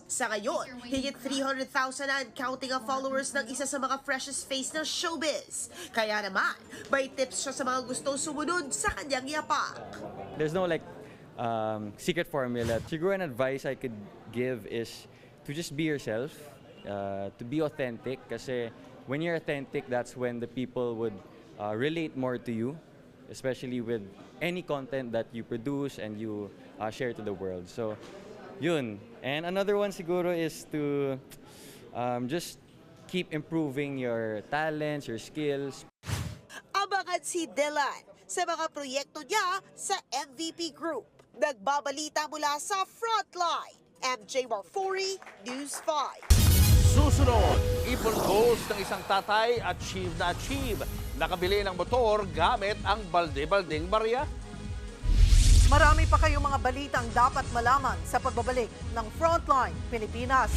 Sa ngayon, higit 300,000 na counting ang followers ng isa sa mga freshest face ng showbiz. Kaya naman, may tips siya sa mga gustong sumunod sa kanyang yapak. There's no secret formula. Siguro an advice I could give is to just be yourself, to be authentic. Kasi when you're authentic, that's when the people would relate more to you, especially with any content that you produce and you share to the world. So, yun. And another one siguro is to just keep improving your talents, your skills. Abangan si Dylan sa mga proyekto niya sa MVP Group. Nagbabalita mula sa Frontline, MJ Marfori, News 5. Susunod, ipon goals ng isang tatay, achieve na achieve. Nakabili ng motor gamit ang balde-baldeng barya. Marami pa kayong mga balitang dapat malaman sa pagbabalik ng Frontline Pilipinas.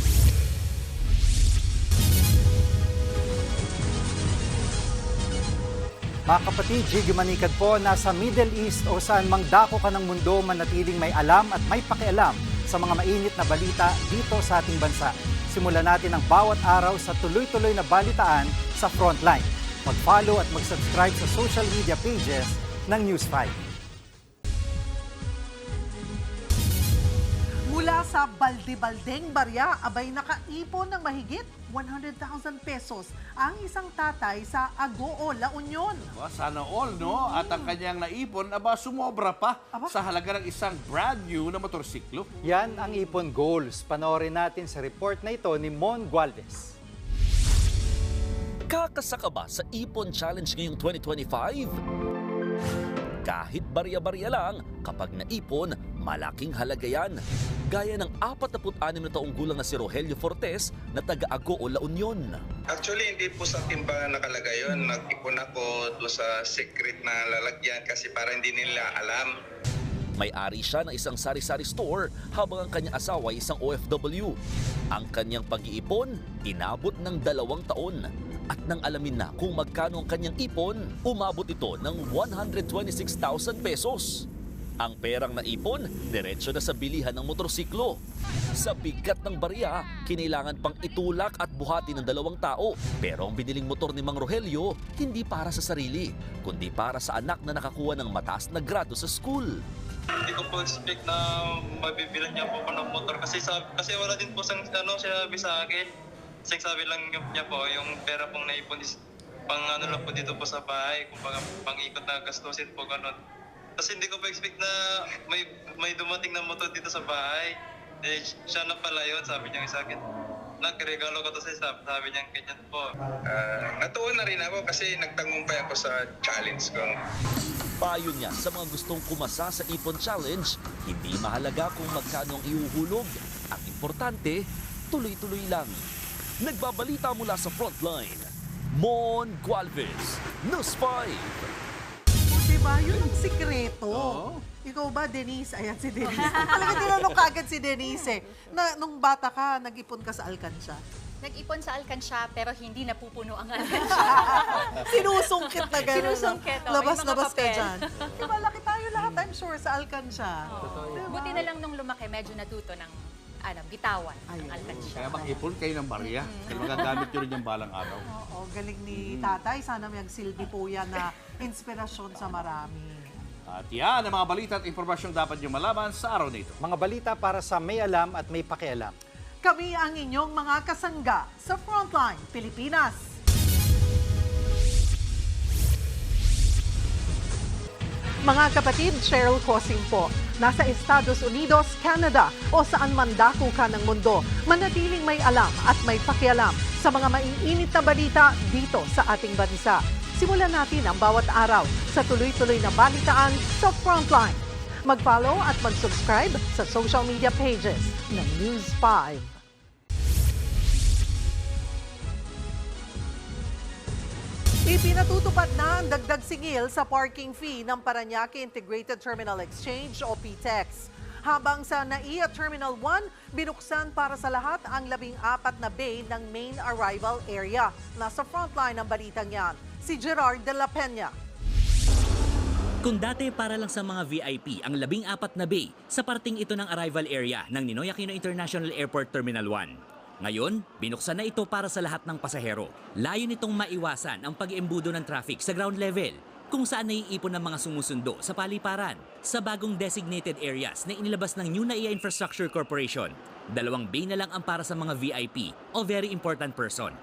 Mga kapatid, Gigi Manikad po, nasa Middle East o saan mang dako ka ng mundo, manatiling may alam at may pakialam sa mga mainit na balita dito sa ating bansa. Simulan natin ang bawat araw sa tuloy-tuloy na balitaan sa Frontline. Mag-follow at mag-subscribe sa social media pages ng News 5. Mula sa balde-baldeng barya, abay nakaipon ng mahigit 100,000 pesos ang isang tatay sa Agoo, La Union. Sana all, no? At ang kanyang naipon, sumobra pa sa halaga ng isang brand new na motorsiklo. Yan ang ipon goals. Panoorin natin sa report na ito ni Mon Gualvez. Kakasaka ba sa Ipon Challenge ngayong 2025? Kahit barya-barya lang, kapag naipon, malaking halaga yan. Gaya ng 46 na taong gulang na si Rogelio Fortes na taga-Agoo, La Union. Actually, hindi po sa timba nakalagay yun. Nag-ipon ako doon sa secret na lalagyan kasi para hindi nila alam. May-ari siya ng isang sari-sari store habang ang kanyang asawa ay isang OFW. Ang kanyang pag-iipon, inabot ng 2 taon. At nang alamin na kung magkano ang kanyang ipon, umabot ito ng 126,000 pesos. Ang perang naipon, diretso na sa bilihan ng motorsiklo. Sa bigat ng barya, kinailangan pang itulak at buhati ng 2 tao. Pero ang biniling motor ni Mang Rogelio, hindi para sa sarili, kundi para sa anak na nakakuha ng mataas na grado sa school. Hindi ko po expect na mabibilan niya po ng motor kasi wala din po sinabi sa akin. Sabi lang niya po, yung pera pong naipon is pang ano lang po dito po sa bahay, kumbaga pang-ikot na gastusin po, ganun. Kasi hindi ko pa expect na may dumating na motor dito sa bahay. Eh, siya na pala yun, sabi niya sa akin. Nagregalo ko to sa isa, sabi niya ganyan po. Natuwa na rin ako kasi nagtangumpay ako sa challenge ko. Payo niya sa mga gustong kumasa sa Ipon Challenge, hindi mahalaga kung magkano ang ihuhulog. Ang importante, tuloy-tuloy lang. Nagbabalita mula sa Frontline, Mon Gualvez, News 5. Diba? Yun ang sikreto. Ikaw ba, Denise? Ayan si Denise. Talaga tinanong ka agad si Denise na nung bata ka, nag-ipon ka sa Alcansya. Nag-ipon sa Alcansya pero hindi napupuno ang Alcansya. Sinusungkit na gano'n. Sinusungkit. Labas-labas ka dyan. Diba, laki tayo lahat, I'm sure, sa Alcansya. Diba? Buti na lang nung lumaki, medyo natuto ng bitawan ang Alcansya. Kaya mag-ipon kayo ng barya. Kaya magagamit nyo rin yung balang araw. Oo, galing ni tatay. Sana may silbi po yan na inspirasyon sa marami. At yan ang mga balita at impormasyong dapat nyo malaman sa araw nito. Mga balita para sa may alam at may pakialam. Kami ang inyong mga kasangga sa Frontline Pilipinas. Mga kapatid, Cheryl Cosing po. Nasa Estados Unidos, Canada o saan man dako ka ng mundo, manatiling may alam at may pakialam sa mga maiinit na balita dito sa ating bansa. Simulan natin ang bawat araw sa tuloy-tuloy na balitaan sa Frontline. Mag-follow at mag-subscribe sa social media pages ng News 5. Ipinatutupad na ang dagdag singil sa parking fee ng Parañaque Integrated Terminal Exchange o PTEX. Habang sa NAIA Terminal 1, binuksan para sa lahat ang 14 na bay ng main arrival area. Nasa frontline ng balitang yan, si Gerard de la Peña. Kung dati para lang sa mga VIP ang 14 na bay sa parting ito ng arrival area ng Ninoy Aquino International Airport Terminal 1. Ngayon, binuksan na ito para sa lahat ng pasahero. Layo nitong maiwasan ang pag-iembudo ng traffic sa ground level, kung saan naiipon ng mga sumusundo sa paliparan sa bagong designated areas na inilabas ng New NAIA Infrastructure Corporation. 2 bay na lang ang para sa mga VIP o very important person.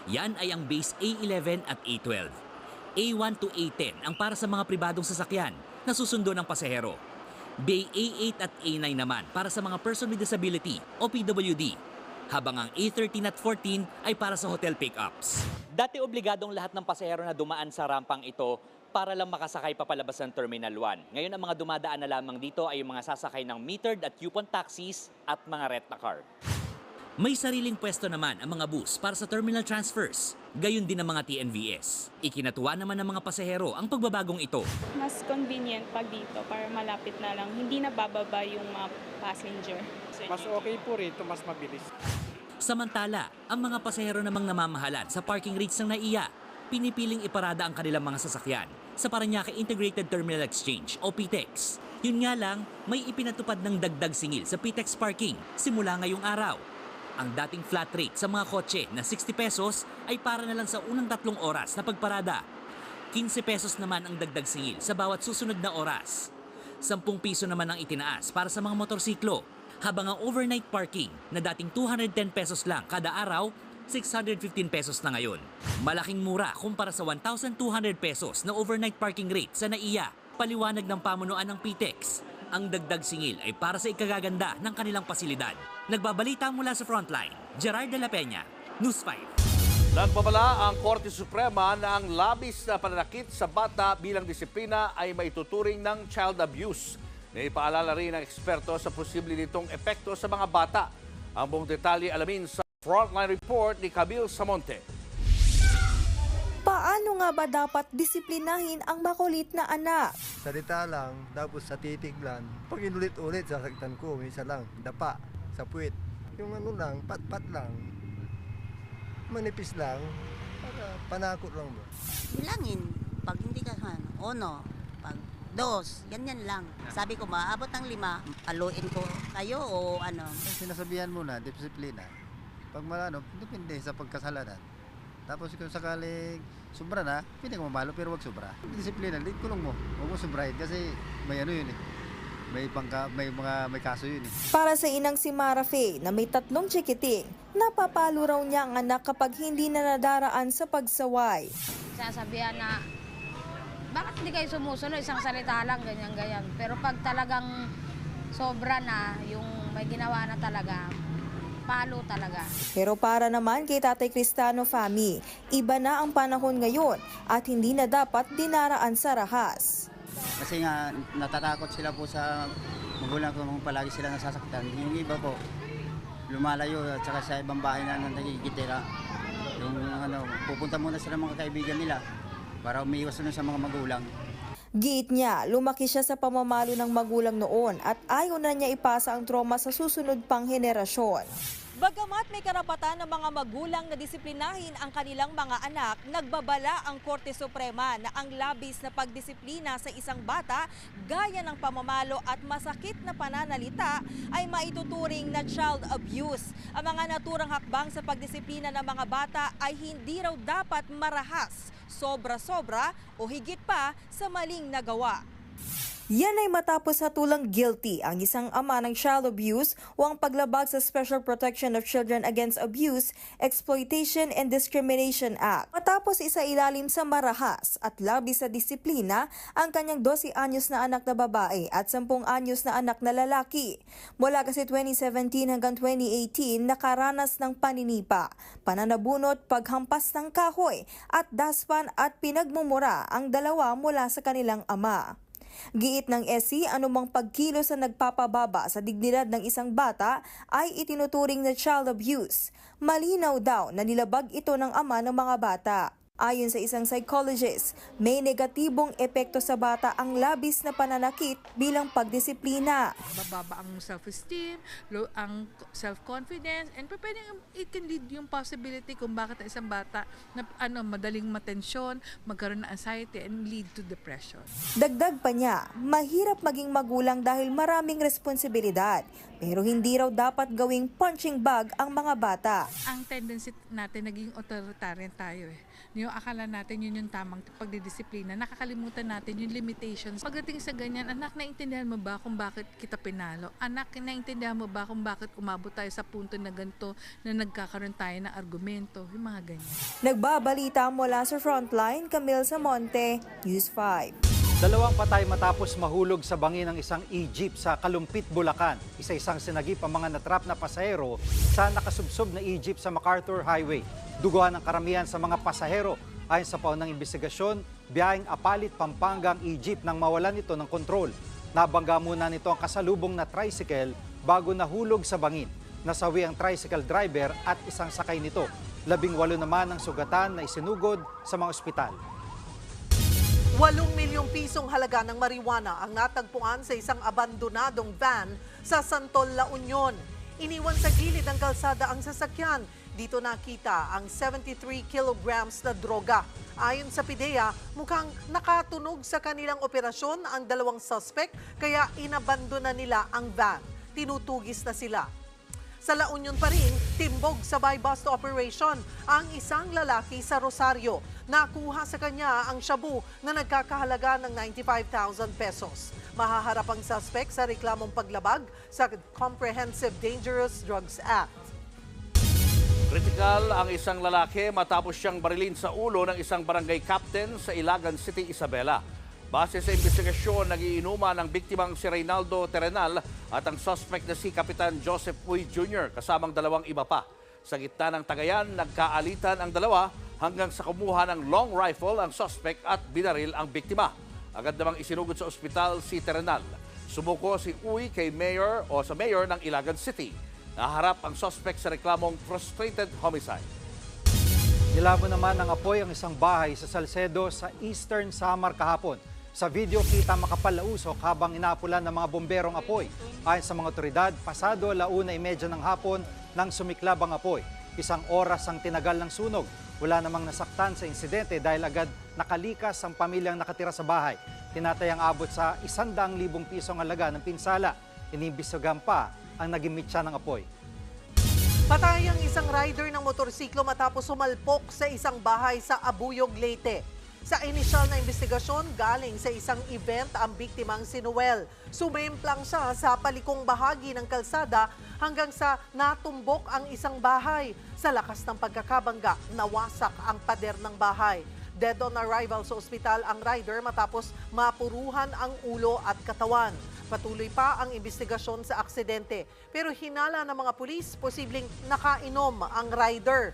Yan ay ang base A11 at A12. A1 to A10 ang para sa mga pribadong sasakyan na susundo ng pasahero. Bay A8 at A9 naman para sa mga person with disability o PWD. Habang ang A13 at 14 ay para sa hotel pick-ups. Dati obligadong lahat ng pasahero na dumaan sa rampang ito para lang makasakay papalabas ng Terminal 1. Ngayon ang mga dumadaan na lamang dito ay yung mga sasakay ng metered at coupon taxis at mga rent-a-car. May sariling pwesto naman ang mga bus para sa terminal transfers, gayon din ang mga TNVS. Ikinatuwa naman ng mga pasahero ang pagbabagong ito. Mas convenient pag dito para malapit na lang, hindi na bababa yung mga passenger. Mas okay po rito, mas mabilis. Samantala, ang mga pasahero namang namamahalan sa parking rates ng NAIA, pinipiling iparada ang kanilang mga sasakyan sa Parañaque Integrated Terminal Exchange o PTEX. Yun nga lang, may ipinatupad ng dagdag singil sa PTEX parking simula ngayong araw. Ang dating flat rate sa mga kotse na 60 pesos ay para na lang sa unang 3 oras na pagparada. 15 pesos naman ang dagdag singil sa bawat susunod na oras. 10 piso naman ang itinaas para sa mga motorsiklo. Habang ang overnight parking na dating 210 pesos lang kada araw, 615 pesos na ngayon. Malaking mura kumpara sa 1,200 pesos na overnight parking rate sa NAIA. Paliwanag ng pamunuan ng PTEX. Ang dagdag singil ay para sa ikagaganda ng kanilang pasilidad. Nagbabalita mula sa Frontline, Gerard de la Peña, News 5. Nagpabala ang Korte Suprema na ang labis na pananakit sa bata bilang disiplina ay maituturing ng child abuse. Naipaalala rin ng eksperto sa posible nitong epekto sa mga bata. Ang buong detalye alamin sa Frontline Report ni Camille Samonte. Paano nga ba dapat disiplinahin ang makulit na anak? Salita lang, tapos sa titig lang. Pag inulit-ulit, sasaktan ko. Minsan lang, dapa, sa puwit. Yung ano lang, pat-pat lang. Manipis lang, para panakot lang ba? Bilangin, pag hindi ka pag 2, ganyan lang. Sabi ko, maabot ng 5, aluin ko kayo o ano. Sinasabihan mo na, disiplina. Pag malano, depende sa pagkasalanan. Tapos kung sakaling sobra na, pwede ka mamalo pero wag sobra. Disiplina, kulong mo. Huwag mo sobrahin kasi may ano yun eh. may kaso yun eh. Para sa inang si Mara Faye na may 3 chikiting, napapalo raw niya ang anak kapag hindi na nadaraan sa pagsaway. Sasabihan na, bakit hindi kayo sumusunod? Isang salita lang, ganyan-ganyan. Pero pag talagang sobra na, yung may ginawa na talaga, palo talaga. Pero para naman kay Tatay Cristano Fami, iba na ang panahon ngayon at hindi na dapat dinaraan sa rahas. Kasi nga natatakot sila po sa magulang ko kung palagi sila nasasaktan. Yung iba po, lumalayo at saka sa ibang bahay na nagigitira. Yung pupunta muna sila mga kaibigan nila para umiiwas na sa mga magulang. Giit niya, lumaki siya sa pamamalo ng magulang noon at ayaw na niya ipasa ang trauma sa susunod pang henerasyon. Bagamat may karapatan ng mga magulang na disiplinahin ang kanilang mga anak, nagbabala ang Korte Suprema na ang labis na pagdisiplina sa isang bata gaya ng pamamalo at masakit na pananalita ay maituturing na child abuse. Ang mga naturang hakbang sa pagdisiplina ng mga bata ay hindi raw dapat marahas, sobra-sobra o higit pa sa maling nagawa. Yan ay matapos hatulang guilty ang isang ama ng child abuse o ang paglabag sa Special Protection of Children Against Abuse, Exploitation and Discrimination Act. Matapos isa ilalim sa marahas at labis sa disiplina ang kanyang 12 anyos na anak na babae at 10 anyos na anak na lalaki. Mula kasi 2017 hanggang 2018 nakaranas ng paninipa, pananabunot, paghampas ng kahoy at daspan at pinagmumura ang dalawa mula sa kanilang ama. Giit ng SC, anumang pagkilos sa nagpapababa sa dignidad ng isang bata ay itinuturing na child abuse. Malinaw daw na nilabag ito ng ama ng mga bata. Ayon sa isang psychologist, may negatibong epekto sa bata ang labis na pananakit bilang pagdisiplina. Bababa ang self-esteem, ang self-confidence, and it can lead yung possibility kung bakit ang isang bata na madaling matensyon, magkaroon ng anxiety, and lead to depression. Dagdag pa niya, mahirap maging magulang dahil maraming responsibilidad, pero hindi raw dapat gawing punching bag ang mga bata. Ang tendency natin naging authoritarian tayo eh. Yung akala natin yun yung tamang pagdidisiplina, nakakalimutan natin yung limitations. Pagdating sa ganyan, anak, naintindihan mo ba kung bakit kita pinalo? Anak, naintindihan mo ba kung bakit umabot tayo sa punto na ganito na nagkakaroon tayo ng argumento? Yung mga ganyan. Nagbabalita mula sa Frontline, Camille Samonte, News 5. 2 patay matapos mahulog sa bangin ng isang e-jeep sa Kalumpit, Bulacan. Isa-isang sinagip ang mga natrap na pasahero sa nakasubsob na e-jeep sa MacArthur Highway. Duguhan ang karamihan sa mga pasahero. Ayon sa paunang investigasyon, biyaheng Apalit, Pampanga ang e-jeep nang mawalan ito ng kontrol. Nabangga muna nito ang kasalubong na tricycle bago nahulog sa bangin. Nasawi ang tricycle driver at isang sakay nito. 18 naman ang sugatan na isinugod sa mga ospital. 8 milyong pisong halaga ng marijuana ang natagpuan sa isang abandonadong van sa Santol, La Union. Iniwan sa gilid ng kalsada ang sasakyan. Dito nakita ang 73 kilograms na droga. Ayon sa PIDEA, mukhang nakatunog sa kanilang operasyon ang 2 suspect kaya inabandona nila ang van. Tinutugis na sila. Sa La Union pa rin, timbog sa buy-bust operation ang isang lalaki sa Rosario. Nakuha sa kanya ang shabu na nagkakahalaga ng 95,000 pesos. Mahaharap ang suspect sa reklamong paglabag sa Comprehensive Dangerous Drugs Act. Kritikal ang isang lalaki matapos siyang barilin sa ulo ng isang barangay captain sa Ilagan City, Isabela. Base sa investigasyon, nagiinuman ang biktimang si Reynaldo Terrenal at ang suspect na si Kapitan Joseph Uy Jr. kasamang 2 iba pa. Sa gitna ng tagayan, nagkaalitan ang dalawa hanggang sa kumuha ng long rifle ang suspect at binaril ang biktima. Agad namang isinugod sa ospital si Terrenal. Sumuko si Uy kay mayor ng Ilagan City. Naharap ang suspect sa reklamong frustrated homicide. Nilabo naman ng apoy ang isang bahay sa Salcedo sa Eastern Samar kahapon. Sa video kita makapal na usok habang inaapulan ng mga bomberong apoy. Ayon sa mga otoridad, pasado 1:30 ng hapon nang sumiklab ang apoy. 1 oras ang tinagal ng sunog. Wala namang nasaktan sa insidente dahil agad nakalikas ang pamilyang nakatira sa bahay. Tinatayang abot sa 100,000 pisong halaga ng pinsala. Iniimbestigahan pa ang naging mitya ng apoy. Patay ang isang rider ng motorsiklo matapos sumalpok sa isang bahay sa Abuyog, Leyte. Sa inisyal na investigasyon, galing sa isang event ang biktimang si Noel. Sumemplang siya sa palikong bahagi ng kalsada hanggang sa natumbok ang isang bahay. Sa lakas ng pagkakabangga, nawasak ang pader ng bahay. Dead on arrival sa ospital ang rider matapos mapuruhan ang ulo at katawan. Patuloy pa ang investigasyon sa aksidente. Pero hinala ng mga pulis, posibleng nakainom ang rider.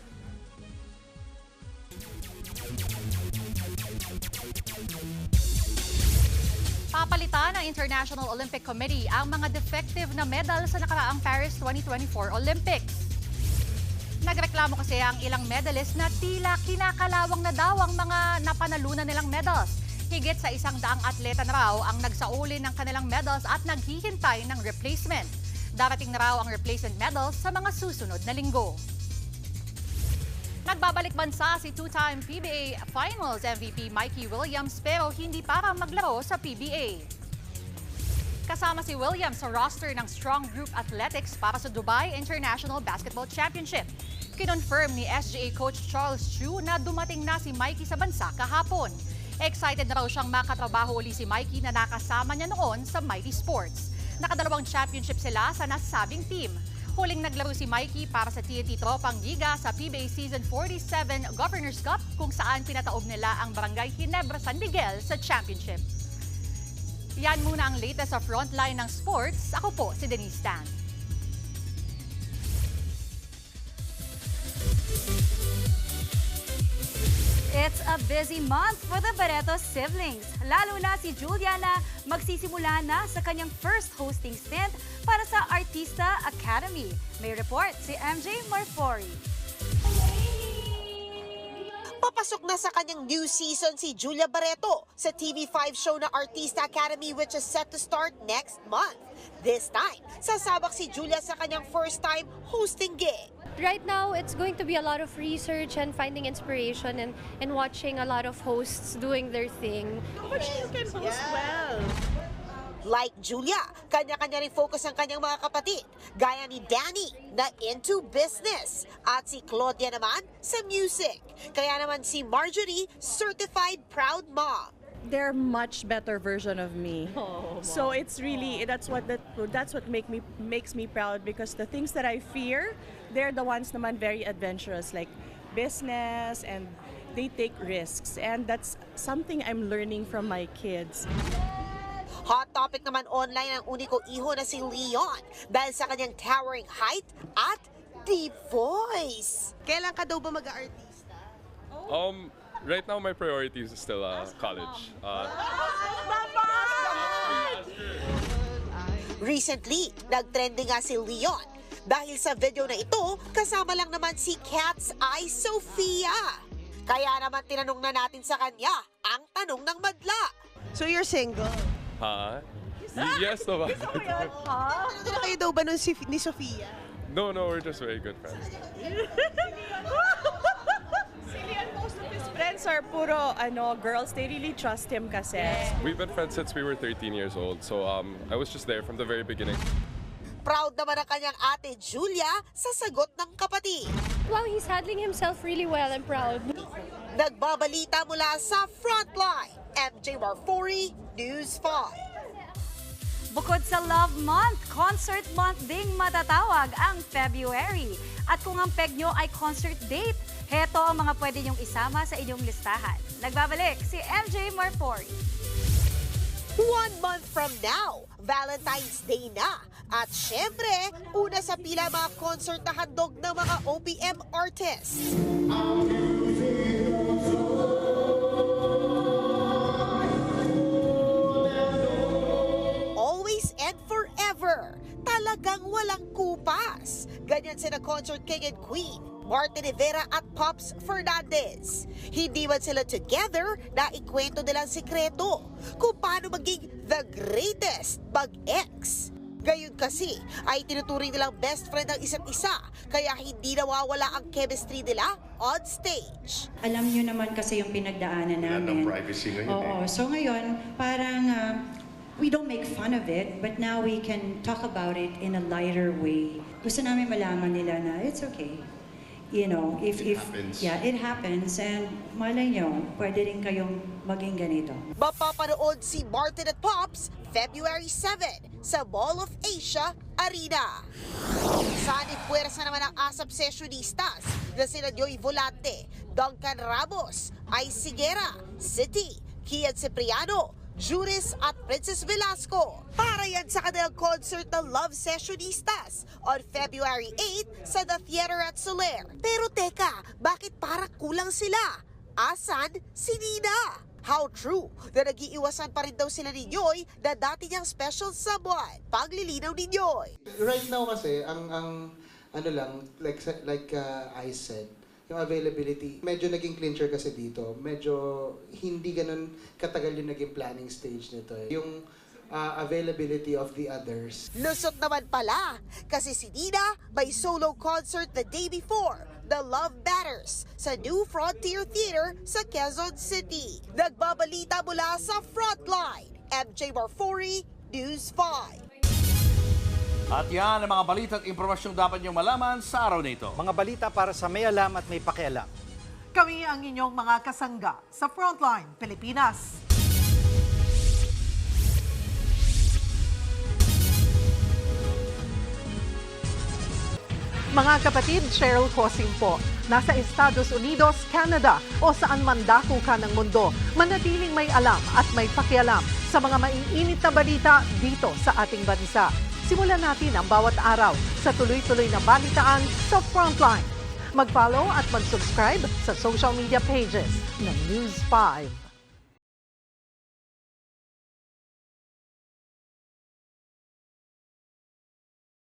Papalitan ng International Olympic Committee ang mga defective na medal sa nakaraang Paris 2024 Olympics. Nagreklamo kasi ang ilang medalist na tila kinakalawang na daw ang mga napanalunan nilang medals. Higit sa 100 atleta na raw ang nagsauli ng kanilang medals at naghihintay ng replacement. Darating na raw ang replacement medals sa mga susunod na linggo. Nagbabalik bansa si two-time PBA Finals MVP Mikey Williams pero hindi para maglaro sa PBA. Kasama si Williams sa roster ng Strong Group Athletics para sa Dubai International Basketball Championship. Kinonfirm ni SGA coach Charles Chu na dumating na si Mikey sa bansa kahapon. Excited na raw siyang makatrabaho uli si Mikey na nakasama niya noon sa Mighty Sports. Nakadalawang championship sila sa nasabing team. Huling naglaro si Mikey para sa TNT Tropang Giga sa PBA Season 47 Governors Cup kung saan pinataob nila ang Barangay Ginebra San Miguel sa championship. Yan muna ang latest sa frontline ng sports. Ako po si Denise Tan. It's a busy month for the Barreto siblings. Lalo na si Julia na magsisimula na sa kanyang first hosting stint para sa Artista Academy. May report si MJ Marfori. Papasok na sa kanyang new season si Julia Barreto sa TV5 show na Artista Academy which is set to start next month. This time, sasabak si Julia sa kanyang first time hosting gig. Right now, it's going to be a lot of research and finding inspiration and watching a lot of hosts doing their thing. But you can host well. Like Julia, kanya-kanya rin focus ang kanyang mga kapatid, gaya ni Danny na into business at si Claudia naman sa music. Kaya naman si Marjorie, certified proud mom. They're much better version of me. So it's really that's what makes me proud because the things that I fear, they're the ones naman very adventurous like business and they take risks and that's something I'm learning from my kids. Hot topic naman online ang uniko iho na si Leon dahil sa kanyang towering height at deep voice. Kailan ka daw ba mag-aartista? Right now, my priority is still college. Recently, nag-trending nga si Leon. Dahil sa video na ito, kasama lang naman si Cat's Eye Sofia. Kaya naman tinanong na natin sa kanya ang tanong ng madla. So you're single? Yes, naman. Ano kayo daw ba nun ni Sofia? No, we're just very good friends. Most of his friends are puro girls. They really trust him kasi. We've been friends since we were 13 years old, so I was just there from the very beginning. Proud naman ang kanyang ate Julia sa sagot ng kapatid. Wow, he's handling himself really well. I'm proud. Nagbabalita mula sa Frontline, MJ Marfori, News 5. Bukod sa Love Month, Concert Month ding matatawag ang February. At kung ang peg nyo ay concert date, heto ang mga pwede nyong isama sa inyong listahan. Nagbabalik si MJ Marfori. 1 month from now, Valentine's Day na. At syempre, una sa pila mga concert na handog ng mga OPM artists. Always and forever. Talagang walang kupas. Ganyan sila concert king and queen, Martin Rivera at Pops Fernandez. Hindi man sila together na ikwento nilang sikreto kung paano maging the greatest pag-ex. Gayon kasi ay tinuturing nilang best friend ang isa't isa kaya hindi nawawala ang chemistry nila on stage. Alam niyo naman kasi yung pinagdaanan namin. Privacy ngayon. Oo. So ngayon, parang we don't make fun of it, but now we can talk about it in a lighter way. Gusto namin malaman nila na it's okay. if happens. yeah, it happens, and malay nyo, pwede rin kayong maging ganito. Mapapanood si Martin at Pops February 7 sa Mall of Asia Arena. Saan ipuwersa naman ang ASAP sessionistas na sina Joy Volante, Duncan Ramos, Ay Sigera, City, Kian Cipriano, Juris at Princess Velasco. Para yan sa kanilang concert ng Love Sessionistas on February 8 sa The Theater at Soler. Pero teka, bakit parang kulang sila? Asan si Nina? How true na nag-iiwasan pa rin daw sila ni Nyoy na dati niyang special someone? Paglilinaw ni Nyoy. Right now kasi, ang ano lang, like I said, yung availability, medyo naging clincher kasi dito. Medyo hindi ganun katagal yung naging planning stage nito. Yung availability of the others. Lusot naman pala kasi si Nina may solo concert the day before, The Love Matters, sa New Frontier Theater sa Quezon City. Nagbabalita mula sa Frontline, MJ Marfori, News 5. At yan ang mga balita at impormasyong dapat niyong malaman sa araw na ito. Mga balita para sa may alam at may pakialam. Kami ang inyong mga kasangga sa Frontline, Pilipinas. Mga kapatid, Cheryl Cosing po. Nasa Estados Unidos, Canada o saan man dako ka ng mundo, manatiling may alam at may pakialam sa mga maiinit na balita dito sa ating bansa. Simulan natin ang bawat araw sa tuloy-tuloy na balitaan sa Frontline. Mag-follow at mag-subscribe sa social media pages ng News 5.